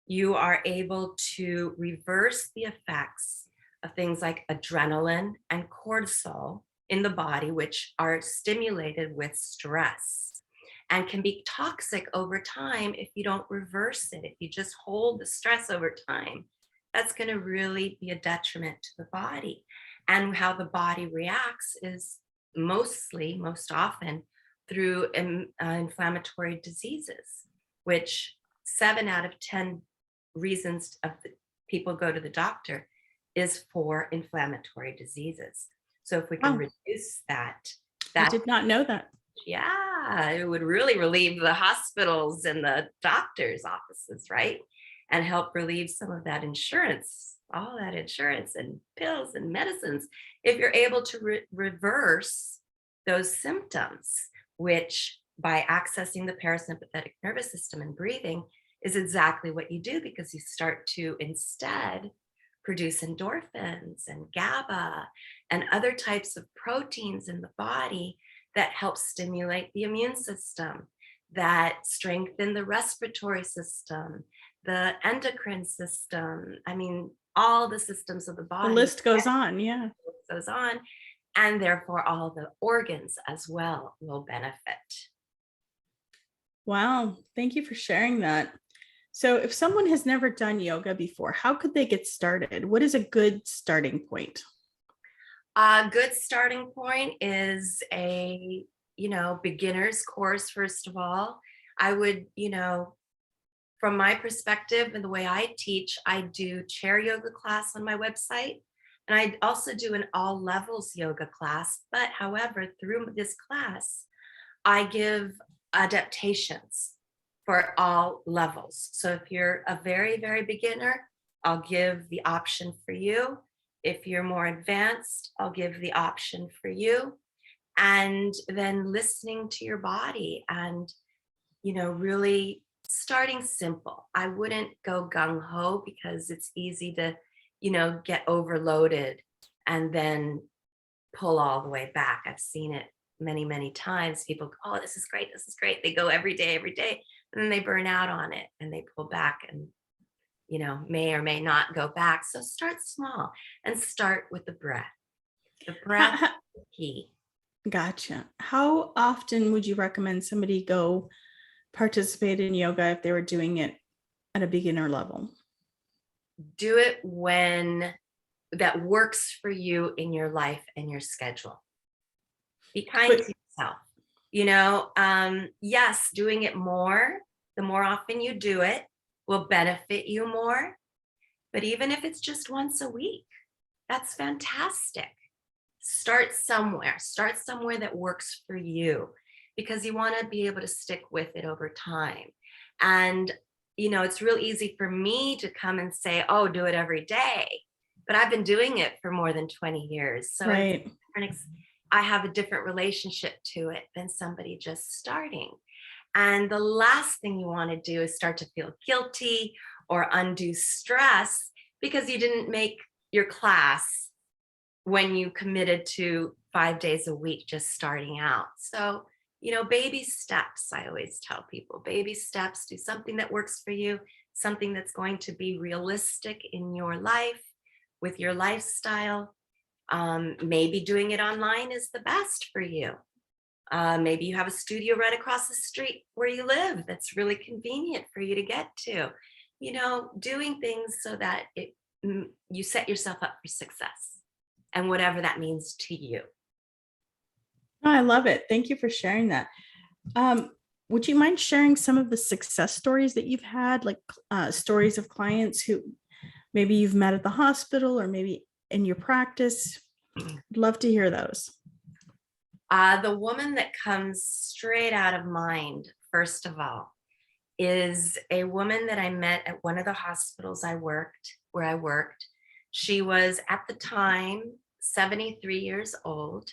you are able to reverse the effects of things like adrenaline and cortisol in the body, which are stimulated with stress and can be toxic over time if you don't reverse it. If you just hold the stress over time, that's going to really be a detriment to the body. And how the body reacts is most often through inflammatory diseases, which 7 out of 10 reasons of people go to the doctor is for inflammatory diseases. So if we can reduce that, I did not know that. Yeah, it would really relieve the hospitals and the doctors' offices, right? And help relieve some of that insurance, all that insurance and pills and medicines, if you're able to reverse those symptoms, which by accessing the parasympathetic nervous system and breathing is exactly what you do, because you start to instead produce endorphins and GABA and other types of proteins in the body that help stimulate the immune system, that strengthen the respiratory system, the endocrine system. I mean, all the systems of the body. The list goes on, yeah. The list goes on, and therefore all the organs as well will benefit. Wow, thank you for sharing that. So if someone has never done yoga before, how could they get started? What is a good starting point? A good starting point is a, beginner's course, first of all. I would, from my perspective and the way I teach, I do chair yoga class on my website. And I also do an all levels yoga class. But however, through this class, I give adaptations for all levels. So if you're a very, very beginner, I'll give the option for you If you're more advanced, I'll give the option for you. And then listening to your body and, really starting simple. I wouldn't go gung ho because it's easy to, get overloaded and then pull all the way back. I've seen it many, many times. People go, oh, this is great. This is great. They go every day. And then they burn out on it and they pull back and, may or may not go back. So start small and start with the breath. The breath is key. Gotcha. How often would you recommend somebody go participate in yoga if they were doing it at a beginner level? Do it when that works for you in your life and your schedule. Be kind to yourself. Yes, doing it more, the more often you do it will benefit you more. But even if it's just once a week, that's fantastic. Start somewhere that works for you, because you want to be able to stick with it over time. And, it's real easy for me to come and say, oh, do it every day. But I've been doing it for more than 20 years. So right. I have a different relationship to it than somebody just starting. And the last thing you want to do is start to feel guilty or undue stress because you didn't make your class when you committed to 5 days a week just starting out. So, baby steps, I always tell people, baby steps, do something that works for you, something that's going to be realistic in your life with your lifestyle. Maybe doing it online is the best for you. Maybe you have a studio right across the street where you live that's really convenient for you to get to. Doing things so that you set yourself up for success and whatever that means to you. Oh, I love it. Thank you for sharing that. Would you mind sharing some of the success stories that you've had, like stories of clients who maybe you've met at the hospital or maybe in your practice? I'd love to hear those. The woman that comes straight out of mind, first of all, is a woman that I met at one of the hospitals where I worked. She was at the time 73 years old,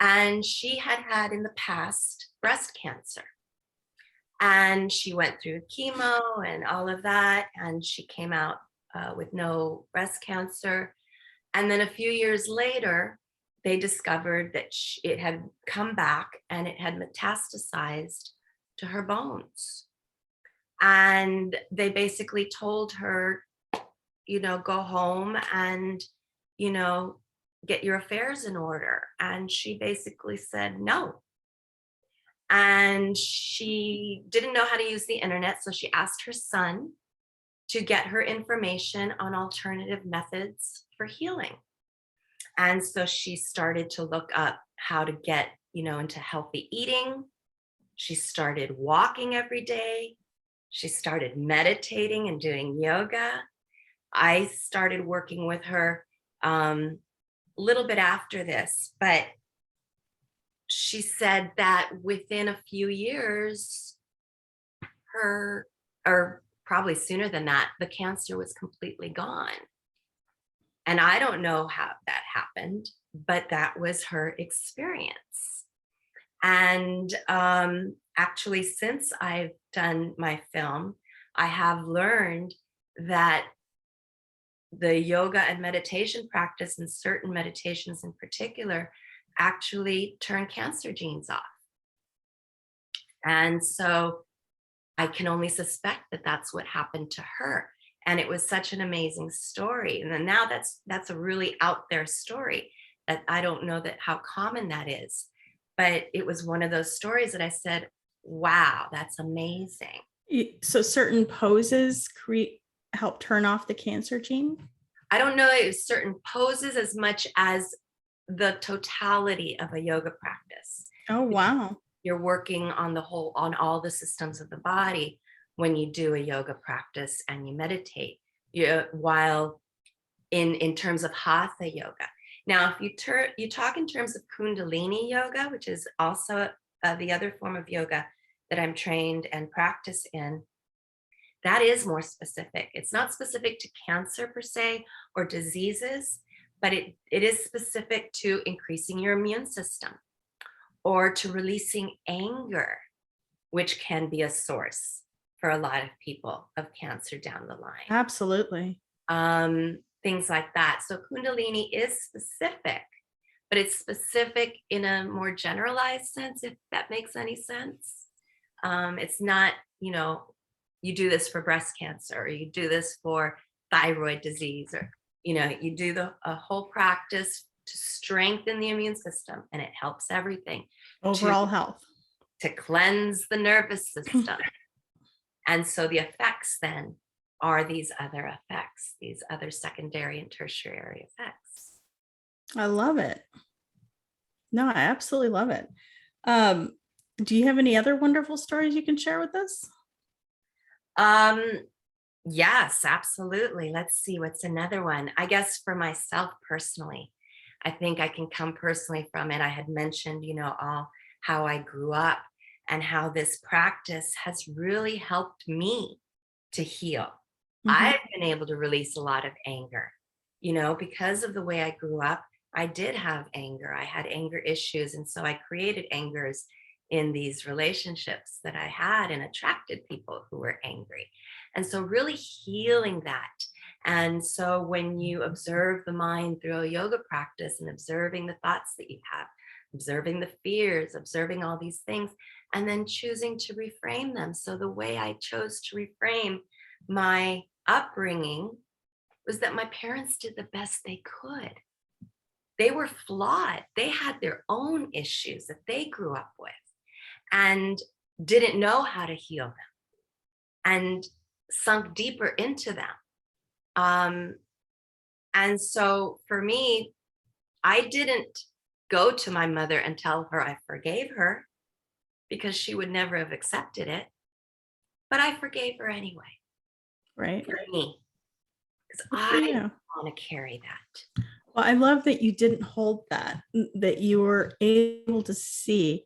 and she had in the past breast cancer. And she went through chemo and all of that, and she came out with no breast cancer. And then a few years later, they discovered that it had come back and it had metastasized to her bones. And they basically told her, go home and, get your affairs in order. And she basically said no. And she didn't know how to use the internet. So she asked her son to get her information on alternative methods for healing. And so she started to look up how to get, into healthy eating. She started walking every day. She started meditating and doing yoga. I started working with her a little bit after this, but she said that within a few years, or probably sooner than that, the cancer was completely gone. And I don't know how that happened, but that was her experience. And actually, since I've done my film, I have learned that the yoga and meditation practice, and certain meditations in particular, actually turn cancer genes off. And so I can only suspect that that's what happened to her. And it was such an amazing story. And then now that's a really out there story that I don't know that how common that is. But it was one of those stories that I said, wow, that's amazing. So certain poses help turn off the cancer gene? I don't know if certain poses as much as the totality of a yoga practice. Oh, wow. You're working on all the systems of the body when you do a yoga practice and you meditate, while in terms of hatha yoga. Now, if you talk in terms of Kundalini yoga, which is also the other form of yoga that I'm trained and practice in, that is more specific. It's not specific to cancer per se or diseases, but it is specific to increasing your immune system or to releasing anger, which can be a source for a lot of people of cancer down the line. Absolutely. Things like that. So Kundalini is specific, but it's specific in a more generalized sense, if that makes any sense. It's not, you do this for breast cancer, or you do this for thyroid disease, or, you do a whole practice to strengthen the immune system, and it helps everything. Overall health. To cleanse the nervous system. And so the effects then are these other effects, these other secondary and tertiary effects. I love it. No, I absolutely love it. Do you have any other wonderful stories you can share with us? Yes, absolutely. Let's see, what's another one? I guess for myself personally, I think I can come personally from it. I had mentioned, all how I grew up and how this practice has really helped me to heal. I've been able to release a lot of anger, because of the way I grew up. I did have anger. I had anger issues. And so I created angers in these relationships that I had and attracted people who were angry. And so really healing that. And so when you observe the mind through a yoga practice and observing the thoughts that you have, observing the fears, observing all these things, and then choosing to reframe them. So the way I chose to reframe my upbringing was that my parents did the best they could. They were flawed. They had their own issues that they grew up with and didn't know how to heal them and sunk deeper into them. And so for me, I didn't go to my mother and tell her I forgave her, because she would never have accepted it. But I forgave her anyway. Right. For me. Because Good for I you. want to carry that. Well, I love that you didn't hold that you were able to see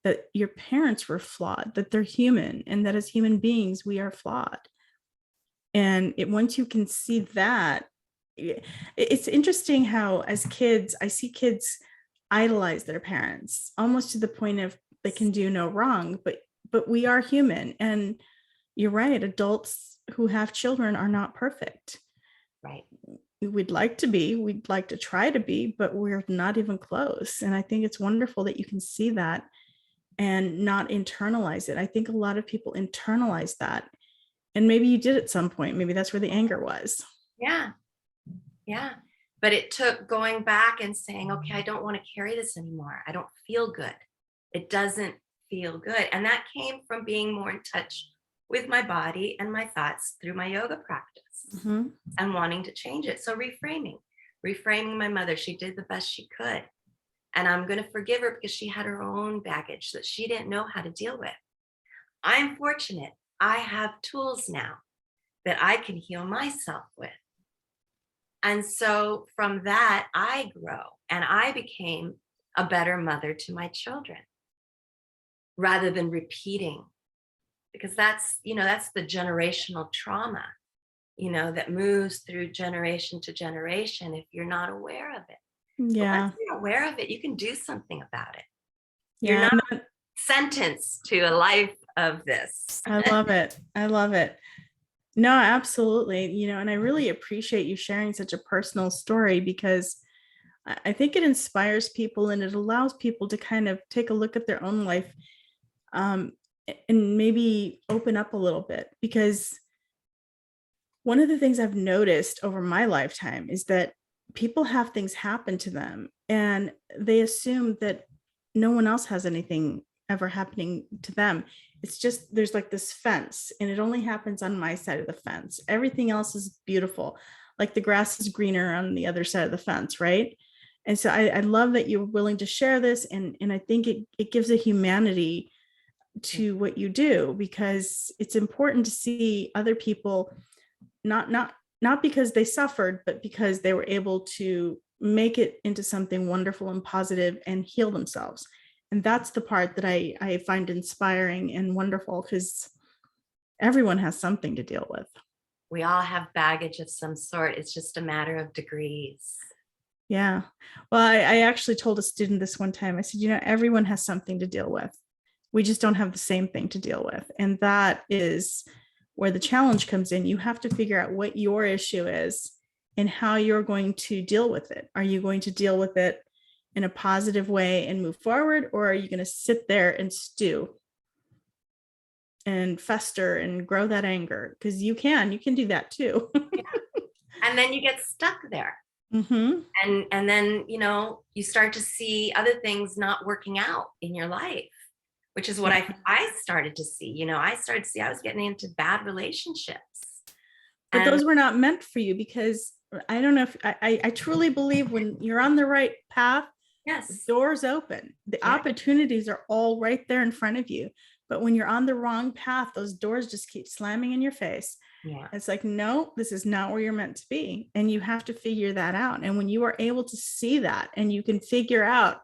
that your parents were flawed, that they're human, and that as human beings, we are flawed. And once you can see that, it's interesting how as kids, I see kids idolize their parents almost to the point of they can do no wrong, but we are human. And you're right, adults who have children are not perfect. Right. We'd like to try to be, but we're not even close. And I think it's wonderful that you can see that and not internalize it. I think a lot of people internalize that. And maybe you did at some point. Maybe that's where the anger was. Yeah. Yeah. But it took going back and saying, okay, I don't want to carry this anymore. I don't feel good. It doesn't feel good. And that came from being more in touch with my body and my thoughts through my yoga practice and wanting to change it. So reframing my mother. She did the best she could. And I'm going to forgive her because she had her own baggage that she didn't know how to deal with. I'm fortunate. I have tools now that I can heal myself with. And so from that, I grow and I became a better mother to my children rather than repeating, because that's the generational trauma, that moves through generation to generation if you're not aware of it. Yeah. But once you're aware of it, you can do something about it. Yeah. You're not sentenced to a life of this. I love it. I love it. No, absolutely. And I really appreciate you sharing such a personal story, because I think it inspires people and it allows people to kind of take a look at their own life and maybe open up a little bit. Because one of the things I've noticed over my lifetime is that people have things happen to them and they assume that no one else has anything ever happening to them. It's just, there's like this fence and it only happens on my side of the fence. Everything else is beautiful. Like the grass is greener on the other side of the fence, right? And so I love that you're willing to share this. And I think it gives a humanity to what you do, because it's important to see other people, not because they suffered, but because they were able to make it into something wonderful and positive and heal themselves. And that's the part that I find inspiring and wonderful, because Everyone has something to deal with. We all have baggage of some sort. It's just a matter of degrees. Yeah. Well, I actually told a student this one time. I said, everyone has something to deal with. We just don't have the same thing to deal with. And that is where the challenge comes in. You have to figure out what your issue is and how you're going to deal with it. Are you going to deal with it in a positive way and move forward? Or are you going to sit there and stew and fester and grow that anger? Because you can do that too. And then you get stuck there. Mm-hmm. And then, you start to see other things not working out in your life, which is what I started to see. I started to see I was getting into bad relationships. But those were not meant for you, because I don't know if I truly believe when you're on the right path, yes, doors open. The opportunities are all right there in front of you. But when you're on the wrong path, those doors just keep slamming in your face. Yeah. It's like, no, this is not where you're meant to be. And you have to figure that out. And when you are able to see that and you can figure out,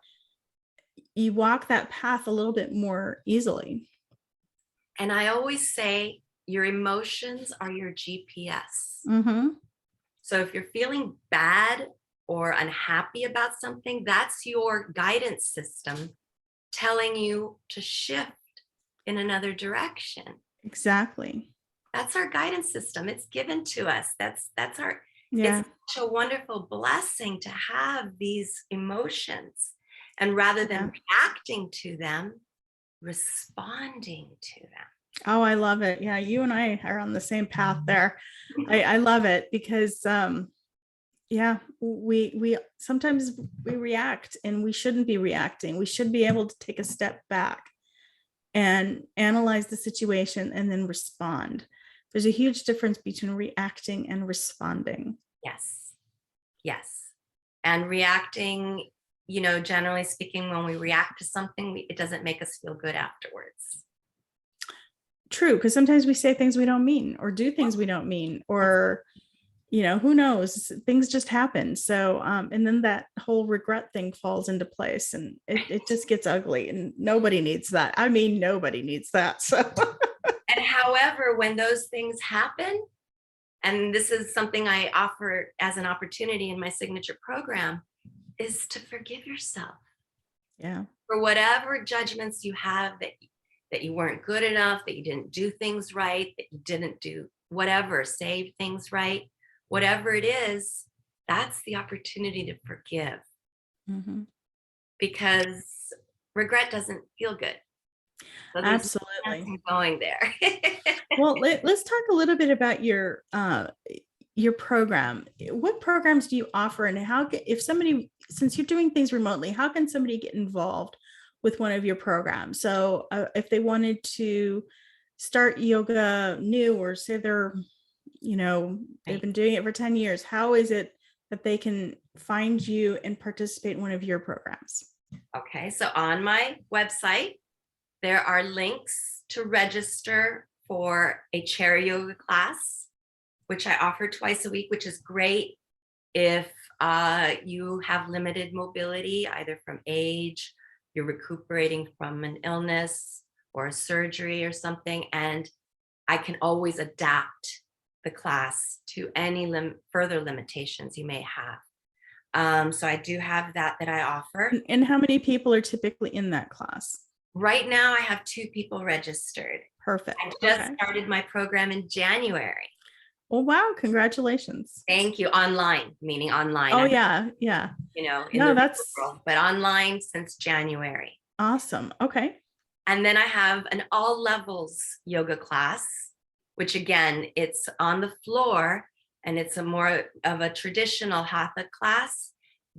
you walk that path a little bit more easily. And I always say your emotions are your GPS. Mm-hmm. So if you're feeling bad or unhappy about something, that's your guidance system telling you to shift in another direction. Exactly. That's our guidance system. It's given to us. That's our, Yeah. It's such a wonderful blessing to have these emotions. And rather than reacting to them, responding to them. Oh, I love it. Yeah, you and I are on the same path there. I love it because we sometimes we react, and we shouldn't be reacting. We should be able to take a step back and analyze the situation and then respond. There's a huge difference between reacting and responding. Yes. And reacting, generally speaking, when we react to something, it doesn't make us feel good afterwards. True, because sometimes we say things we don't mean, or do things we don't mean, or who knows, things just happen. So and then that whole regret thing falls into place, and it just gets ugly, and nobody needs that. I mean, nobody needs that. So and however, when those things happen, and this is something I offer as an opportunity in my signature program, is to forgive yourself. Yeah. For whatever judgments you have that you weren't good enough, that you didn't do things right, that you didn't do whatever, say things right, whatever it is, that's the opportunity to forgive. Mm-hmm. Because regret doesn't feel good. So Absolutely. Going there. Well, let's talk a little bit about your program. What programs do you offer, and how, if somebody, since you're doing things remotely, how can somebody get involved with one of your programs? So if they wanted to start yoga new, or say they're, they've been doing it for 10 years, how is it that they can find you and participate in one of your programs? Okay, so on my website, there are links to register for a chair yoga class, which I offer twice a week, which is great if you have limited mobility, either from age, you're recuperating from an illness or a surgery or something, and I can always adapt the class to any further limitations you may have. So I do have that I offer. And how many people are typically in that class? Right now, I have 2 people registered. Perfect. I just started my program in January. Oh, wow. Congratulations. Thank you. Online, meaning online. Oh, yeah. Yeah. That's world, but online since January. Awesome. Okay. And then I have an all levels yoga class, which again, it's on the floor, and it's a more of a traditional hatha class.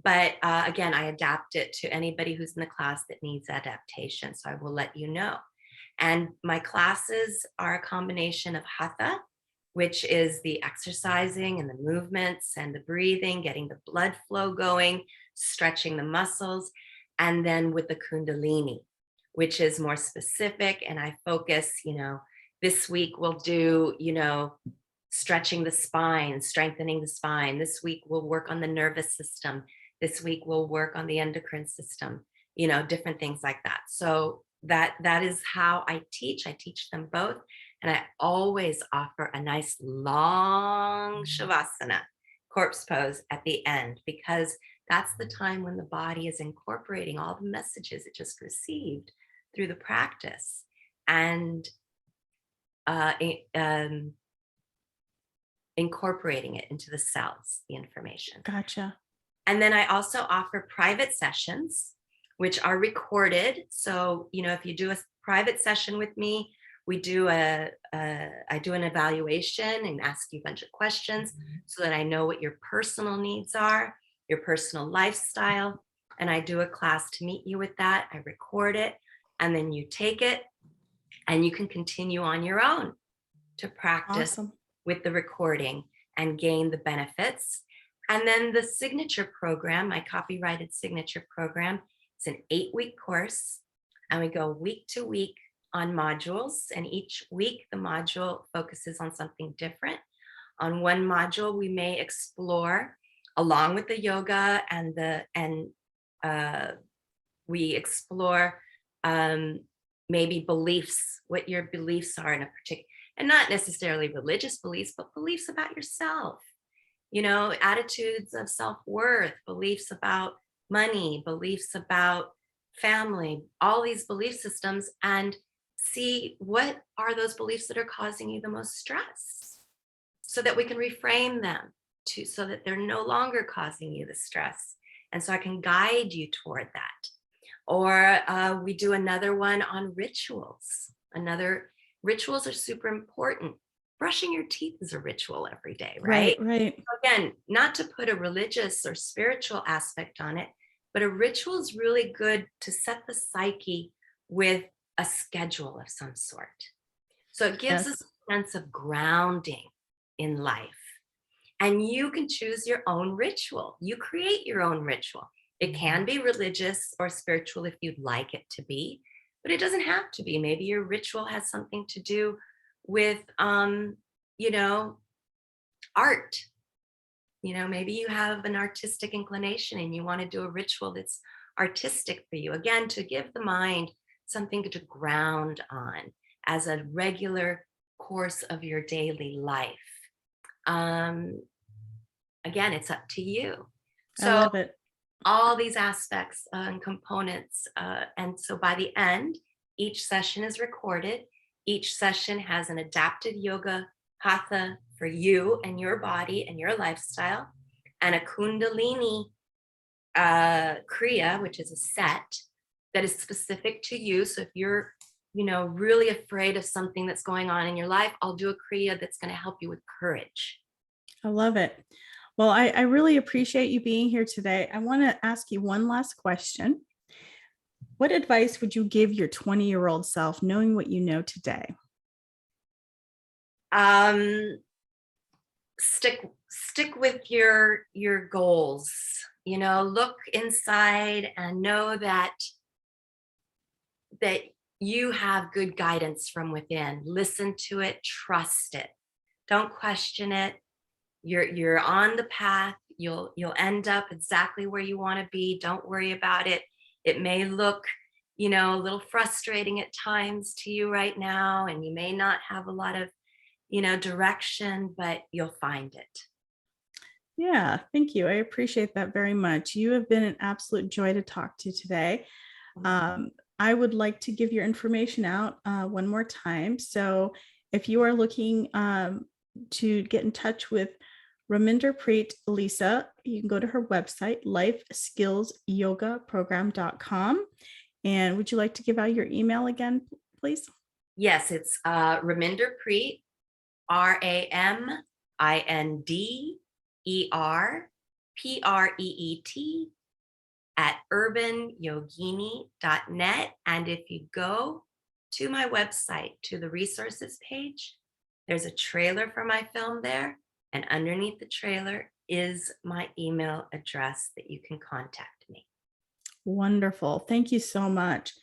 But again, I adapt it to anybody who's in the class that needs adaptation. So I will let you know. And my classes are a combination of hatha, which is the exercising and the movements and the breathing, getting the blood flow going, stretching the muscles, and then with the kundalini, which is more specific. And I focus, this week we'll do, stretching the spine, strengthening the spine. This week we'll work on the nervous system. This week we'll work on the endocrine system, different things like that. So that is how I teach. I teach them both. And I always offer a nice long Shavasana, corpse pose at the end, because that's the time when the body is incorporating all the messages it just received through the practice and incorporating it into the cells, the information. Gotcha. And then I also offer private sessions, which are recorded. So, if you do a private session with me, I do an evaluation and ask you a bunch of questions so that I know what your personal needs are, your personal lifestyle. And I do a class to meet you with that. I record it, and then you take it and you can continue on your own to practice Awesome. with the recording and gain the benefits. And then the signature program, my copyrighted signature program, is an 8-week course. And we go week to week on modules. And each week the module focuses on something different. On one module, we may explore, along with the yoga we explore maybe beliefs, what your beliefs are in a particular, and not necessarily religious beliefs, but beliefs about yourself. Attitudes of self-worth, beliefs about money, beliefs about family, all these belief systems, and see what are those beliefs that are causing you the most stress so that we can reframe them so that they're no longer causing you the stress. And so I can guide you toward that. Or we do another one on rituals. Rituals are super important. Brushing your teeth is a ritual every day, right? Right. Again, not to put a religious or spiritual aspect on it, but a ritual is really good to set the psyche with a schedule of some sort. So it gives us a sense of grounding in life. And you can choose your own ritual. You create your own ritual. It can be religious or spiritual if you'd like it to be, but it doesn't have to be. Maybe your ritual has something to do with, art. Maybe you have an artistic inclination and you want to do a ritual that's artistic for you. Again, to give the mind something to ground on as a regular course of your daily life. Again, it's up to you. So I love it. all these aspects and components. And so by the end, each session is recorded. Each session has an adapted yoga hatha for you and your body and your lifestyle, and a Kundalini Kriya, which is a set that is specific to you. So if you're, really afraid of something that's going on in your life, I'll do a Kriya that's going to help you with courage. I love it. Well, I really appreciate you being here today. I want to ask you one last question. What advice would you give your 20-year-old self, knowing what you know today? Stick with your goals. Look inside and know that you have good guidance from within. Listen to it, trust it. Don't question it. You're on the path. You'll end up exactly where you want to be. Don't worry about it. It may look, a little frustrating at times to you right now, and you may not have a lot of, direction, but you'll find it. Yeah, thank you. I appreciate that very much. You have been an absolute joy to talk to today. I would like to give your information out one more time. So if you are looking to get in touch with Raminderpreet Elisa, you can go to her website, lifeskillsyogaprogram.com. And would you like to give out your email again, please? Yes, it's Raminderpreet, RAMINDERPREET @urbanyogini.net. And if you go to my website, to the resources page, there's a trailer for my film there. And underneath the trailer is my email address that you can contact me. Wonderful. Thank you so much.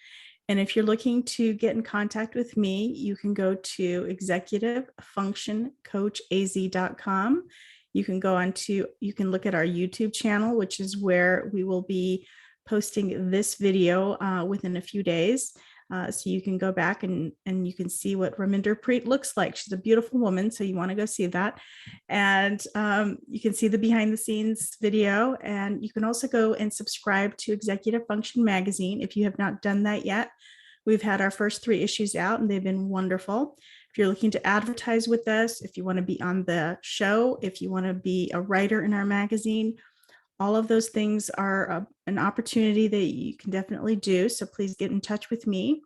And if you're looking to get in contact with me, you can go to executivefunctioncoachaz.com. You can look at our YouTube channel, which is where we will be posting this video within a few days. So you can go back and you can see what Raminderpreet looks like. She's a beautiful woman, so you want to go see that. And you can see the behind the scenes video. And you can also go and subscribe to Executive Function Magazine if you have not done that yet. We've had our first 3 issues out and they've been wonderful. If you're looking to advertise with us, if you want to be on the show, if you want to be a writer in our magazine, all of those things are an opportunity that you can definitely do. So please get in touch with me.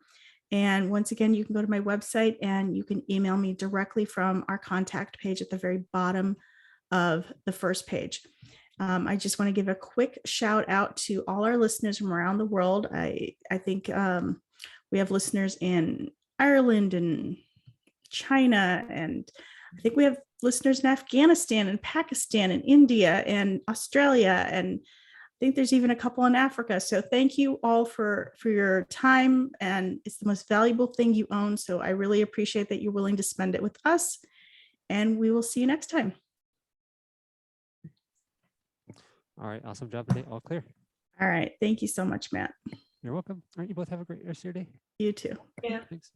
And once again, you can go to my website and you can email me directly from our contact page at the very bottom of the first page. I just want to give a quick shout out to all our listeners from around the world. I think we have listeners in Ireland and China, and I think we have listeners in Afghanistan and Pakistan and India and Australia, and I think there's even a couple in Africa. So thank you all for your time, and it's the most valuable thing you own. So I really appreciate that you're willing to spend it with us, and we will see you next time. All right, awesome job today. All clear. All right. Thank you so much, Matt. You're welcome. All right, you both have a great rest of your day. You too. Yeah. Thanks.